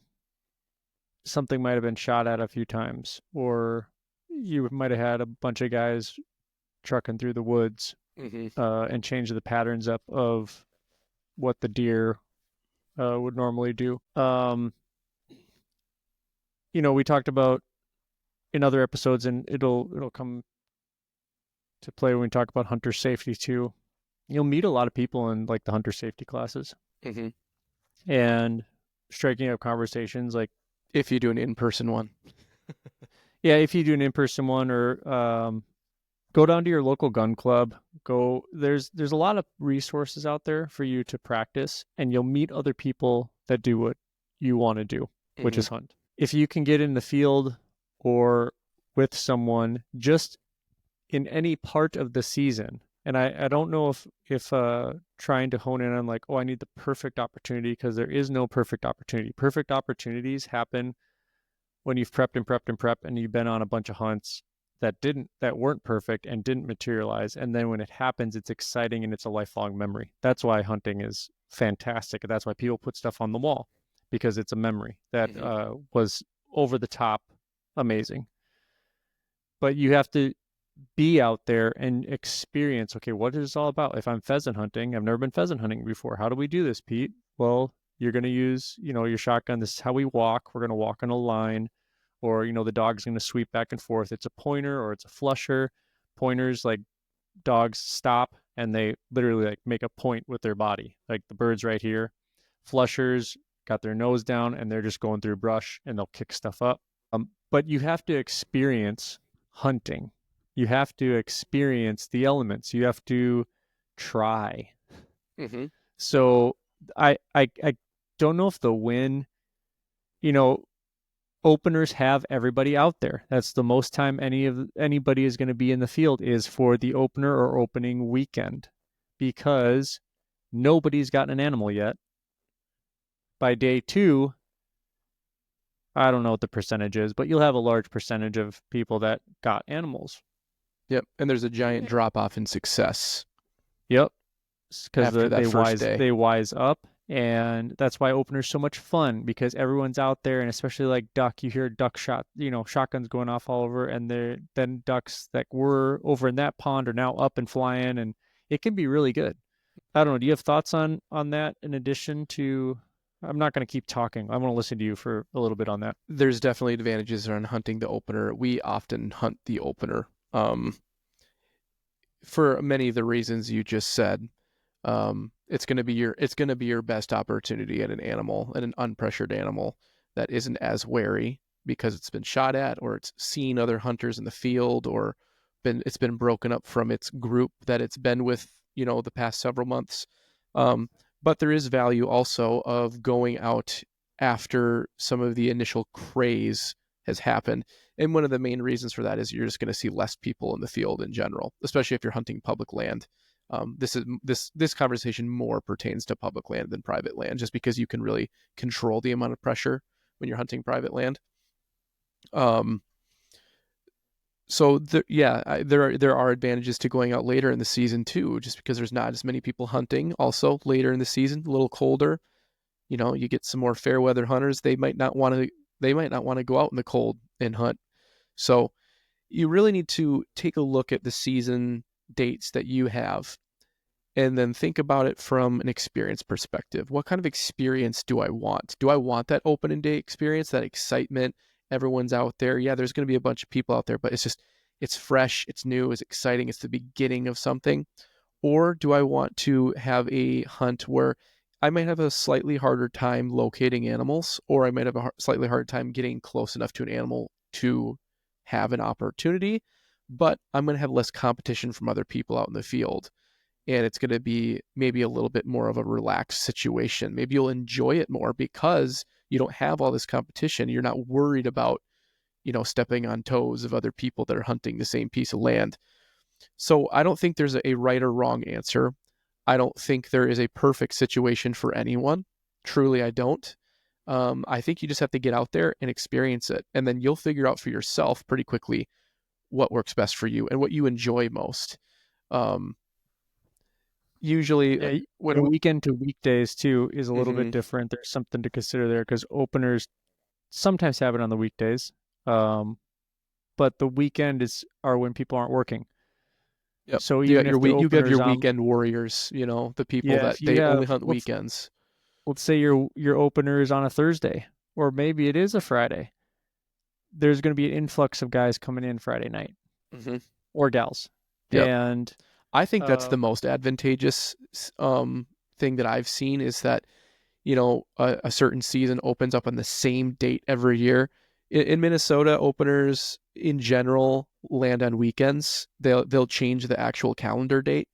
something might have been shot at a few times, or you might have had a bunch of guys trucking through the woods, Mm-hmm. and change the patterns up of what the deer would normally do. We talked about in other episodes, and it'll come to play when we talk about hunter safety too. You'll meet a lot of people in like the hunter safety classes Mm-hmm. and striking up conversations like, If you do an in-person one. yeah, if you do an in-person one, or go down to your local gun club. There's a lot of resources out there for you to practice, and you'll meet other people that do what you want to do, which Mm-hmm. is hunt. If you can get in the field or with someone just in any part of the season, and I don't know if trying to hone in on like, oh, I need the perfect opportunity, because there is no perfect opportunity. Perfect opportunities happen when you've prepped and prepped and prepped, and you've been on a bunch of hunts that weren't perfect and didn't materialize, and then when it happens, it's exciting and it's a lifelong memory. That's why hunting is fantastic. That's why people put stuff on the wall, because it's a memory that Mm-hmm. was over the top amazing. But you have to be out there and experience, okay, what is this all about? If I'm pheasant hunting, I've never been pheasant hunting before. How do we do this, Pete? Well, you're going to use, your shotgun. This is how we walk. We're going to walk in a line, or, the dog's going to sweep back and forth. It's a pointer or it's a flusher. Pointers, like, dogs stop and they literally like make a point with their body. Like the bird's right here. Flushers got their nose down and they're just going through brush and they'll kick stuff up. But you have to experience hunting. You have to experience the elements. You have to try. Mm-hmm. So I don't know if the win, you know, openers have everybody out there. That's the most time anybody is going to be in the field is for the opener or opening weekend, because nobody's gotten an animal yet. By day 2, I don't know what the percentage is, but you'll have a large percentage of people that got animals. Yep. And there's a giant drop off in success Yep, because after that first day. they wise up, and that's why opener's so much fun because everyone's out there, and especially like duck, you hear duck shot, shotguns going off all over, and then ducks that were over in that pond are now up and flying, and it can be really good. I don't know. Do you have thoughts on that in addition to? I'm not going to keep talking. I want to listen to you for a little bit on that. There's definitely advantages on hunting the opener. We often hunt the opener for many of the reasons you just said. It's going to be your best opportunity at an animal, at an unpressured animal that isn't as wary because it's been shot at or it's seen other hunters in the field or it's been broken up from its group that it's been with, the past several months. Um, but there is value also of going out after some of the initial craze has happened. And one of the main reasons for that is you're just going to see less people in the field in general, especially if you're hunting public land. This conversation more pertains to public land than private land, just because you can really control the amount of pressure when you're hunting private land. Um, there are advantages to going out later in the season too, just because there's not as many people hunting. Also, later in the season, a little colder, you get some more fair weather hunters. They might not want to go out in the cold and hunt. So you really need to take a look at the season dates that you have and then think about it from an experience perspective. What kind of experience do I want? Do I want that opening day experience, that excitement? Everyone's out there. Yeah, there's going to be a bunch of people out there, but it's fresh, it's new, it's exciting, it's the beginning of something. Or do I want to have a hunt where I might have a slightly harder time locating animals, or I might have a slightly harder time getting close enough to an animal to have an opportunity, but I'm going to have less competition from other people out in the field, and it's going to be maybe a little bit more of a relaxed situation. Maybe you'll enjoy it more because you don't have all this competition. You're not worried about, stepping on toes of other people that are hunting the same piece of land. So I don't think there's a right or wrong answer. I don't think there is a perfect situation for anyone. Truly, I don't. I think you just have to get out there and experience it. And then you'll figure out for yourself pretty quickly what works best for you and what you enjoy most. Um, Usually, Yeah, when the we, weekend to weekdays too is a little bit mm-hmm, different. There's something to consider there because openers sometimes have it on the weekdays, um, but the weekend are when people aren't working. yep, So you got even if the you have your openers on, weekend warriors, the people yeah, that if you they only have hunt weekends. let's say your opener is on a Thursday, or maybe it is a Friday, there's going to be an influx of guys coming in Friday night Mm-hmm. or gals, Yep. and I think that's the um, most advantageous thing that I've seen is that a certain season opens up on the same date every year. In Minnesota, openers in general land on weekends. They'll change the actual calendar date.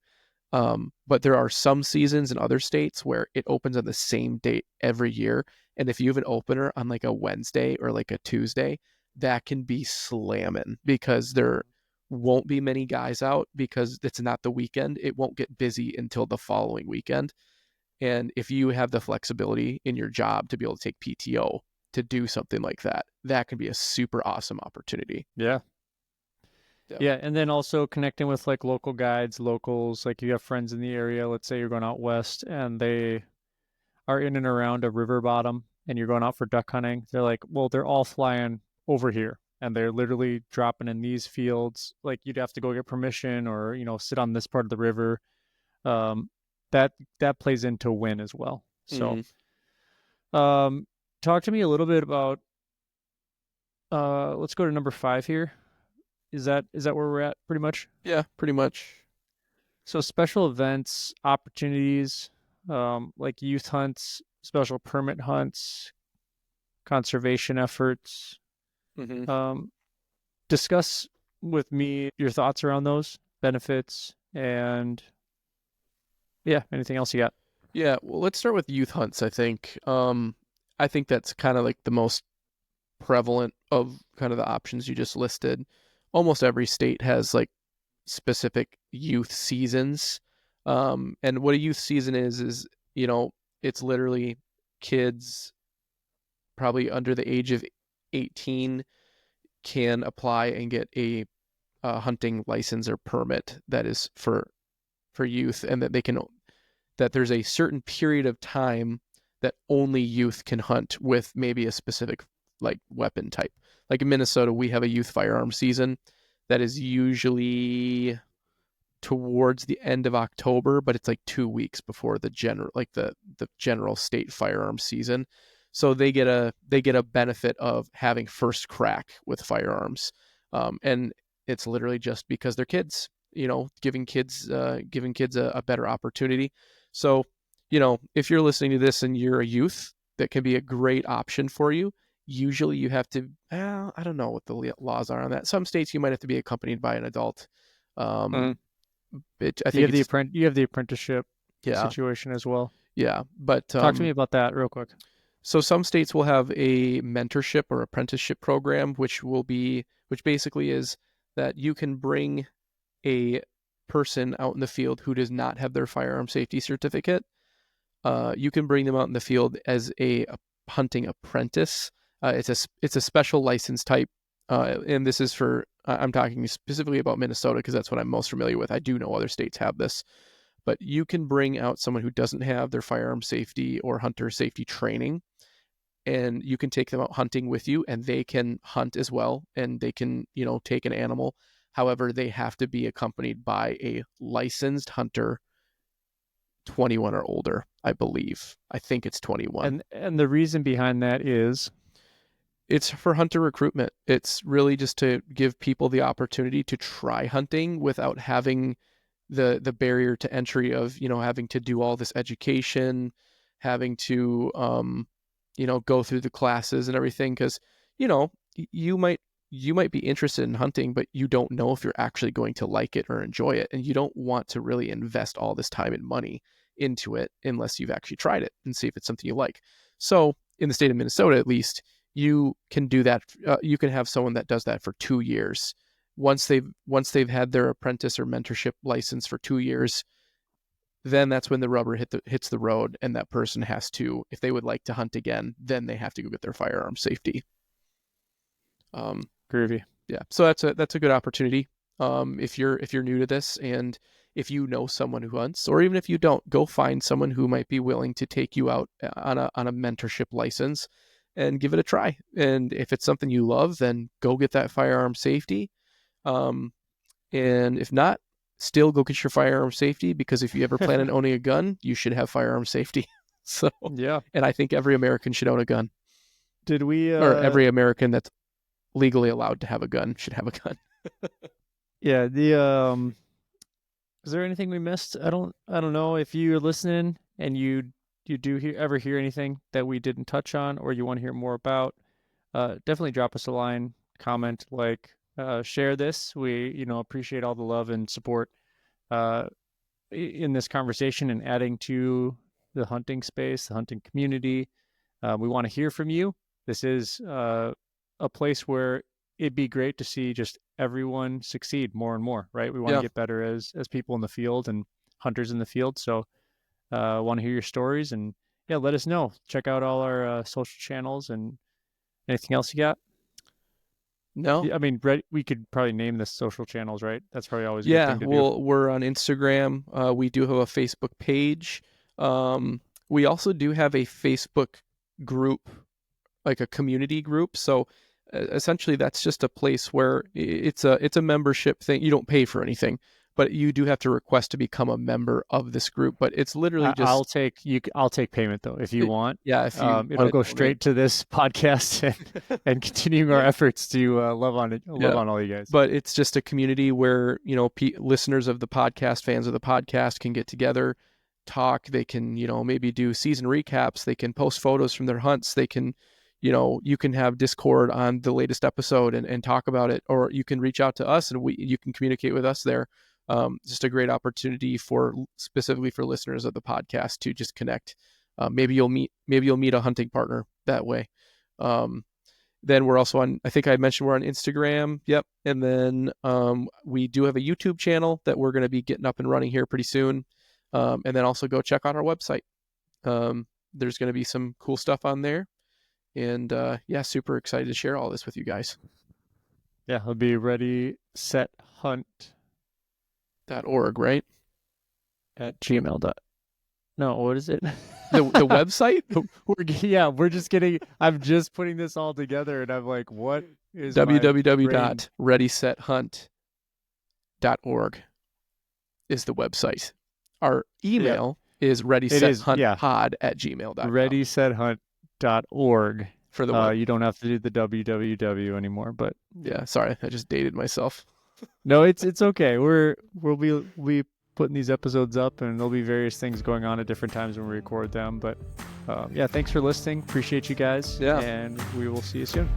But there are some seasons in other states where it opens on the same date every year. And if you have an opener on like a Wednesday or like a Tuesday, that can be slamming because there won't be many guys out because it's not the weekend. It won't get busy until the following weekend. And if you have the flexibility in your job to be able to take PTO to do something like that, that can be a super awesome opportunity. yeah, Yeah. yeah, and then also connecting with like local guides, locals, like you have friends in the area. Let's say you're going out west and they are in and around a river bottom and you're going out for duck hunting. They're like, well, they're all flying over here and they're literally dropping in these fields. Like you'd have to go get permission or, sit on this part of the river. Um, that plays into win as well. So, Mm-hmm. um, talk to me a little bit about, let's go to number 5 here. Is that where we're at pretty much? Yeah, pretty much. So special events, opportunities, like youth hunts, special permit hunts, conservation efforts. Mm-hmm. Um, discuss with me your thoughts around those benefits and yeah, anything else you got? Yeah, well, let's start with youth hunts, I think. I think that's kind of like the most prevalent of kind of the options you just listed. Almost every state has like specific youth seasons. And what a youth season is, it's literally kids probably under the age of 18 can apply and get a hunting license or permit that is for for youth, and that there's a certain period of time that only youth can hunt with maybe a specific like weapon type. Like in Minnesota, we have a youth firearm season that is usually towards the end of October, but it's like 2 weeks before the general state firearm season. So they get a benefit of having first crack with firearms, and it's literally just because they're kids, giving kids a better opportunity. So, if you're listening to this and you're a youth, that can be a great option for you. Usually, you have to. I don't know what the laws are on that. Some states you might have to be accompanied by an adult. Um, I think it's You have the apprenticeship yeah, situation as well. yeah. But Talk to me about that real quick. so some states will have a mentorship or apprenticeship program, which basically is that you can bring a person out in the field who does not have their firearm safety certificate. You can bring them out in the field as a hunting apprentice. It's a special license type, and this is for I'm talking specifically about Minnesota because that's what I'm most familiar with. I do know other states have this, but you can bring out someone who doesn't have their firearm safety or hunter safety training, and you can take them out hunting with you, and they can hunt as well, and they can take an animal. However, they have to be accompanied by a licensed hunter, 21 or older, I believe. I think it's 21. And the reason behind that is It's for hunter recruitment. It's really just to give people the opportunity to try hunting without having the barrier to entry of having to do all this education, having to go through the classes and everything, because you know you might be interested in hunting, but you don't know if you're actually going to like it or enjoy it, and you don't want to really invest all this time and money into it unless you've actually tried it and see if it's something you like. So in the state of Minnesota, at least, you can do that. You can have someone that does that for 2 years. Once they've had their apprentice or mentorship license for 2 years, then that's when the rubber hits the road, and that person has to, if they would like to hunt again, then they have to go get their firearm safety. groovy. Yeah, so that's a good opportunity. If you're new to this, and if you know someone who hunts, or even if you don't, go find someone who might be willing to take you out on a mentorship license and give it a try. And if it's something you love, then go get that firearm safety. Um, and if not, still go get your firearm safety, because if you ever plan on owning a gun, you should have firearm safety. So, Yeah. and I think every American should own a gun, Did we or every American that's legally allowed to have a gun should have a gun. Yeah, is there anything we missed? I don't know if you're listening and you do ever hear anything that we didn't touch on or you want to hear more about. Definitely drop us a line, comment, share this. We appreciate all the love and support uh, in this conversation and adding to the hunting space, the hunting community. We want to hear from you. This is a place where it'd be great to see just everyone succeed more and more, right? We want to get better as people in the field and hunters in the field. So want to hear your stories, and yeah, let us know. Check out all our social channels. And anything else you got? No. I mean, we could probably name the social channels, right? That's probably always a good Yeah, thing to do. well, we're on Instagram. We do have a Facebook page. We also do have a Facebook group, like a community group. So essentially, that's just a place where it's a membership thing. You don't pay for anything, but you do have to request to become a member of this group. But it's literally just I'll take payment though if you want. Yeah, if you it'll go straight to this podcast and continuing our efforts to love on all you guys. But it's just a community where listeners of the podcast, fans of the podcast, can get together, talk. They can maybe do season recaps. They can post photos from their hunts. They can you can have Discord on the latest episode and talk about it, or you can reach out to us and you can communicate with us there. Just a great opportunity specifically for listeners of the podcast to just connect. Maybe you'll meet a hunting partner that way. Then we're also on, I think I mentioned we're on Instagram. Yep. And then we do have a YouTube channel that we're going to be getting up and running here pretty soon. And then also go check out our website. There's going to be some cool stuff on there. And super excited to share all this with you guys. Yeah, it'll be ready, set, hunt. .org, right? at gmail. No, what is it? The website? We're just getting. I'm just putting this all together, and I'm like, what is www.readysethunt.org is the website. Our email is readysethuntpod@gmail.com. readysethunt.org. For the web. You don't have to do the www anymore, but yeah, sorry, I just dated myself. No, it's okay. We'll be putting these episodes up, and there'll be various things going on at different times when we record them. But yeah, thanks for listening. Appreciate you guys. Yeah. And we will see you soon.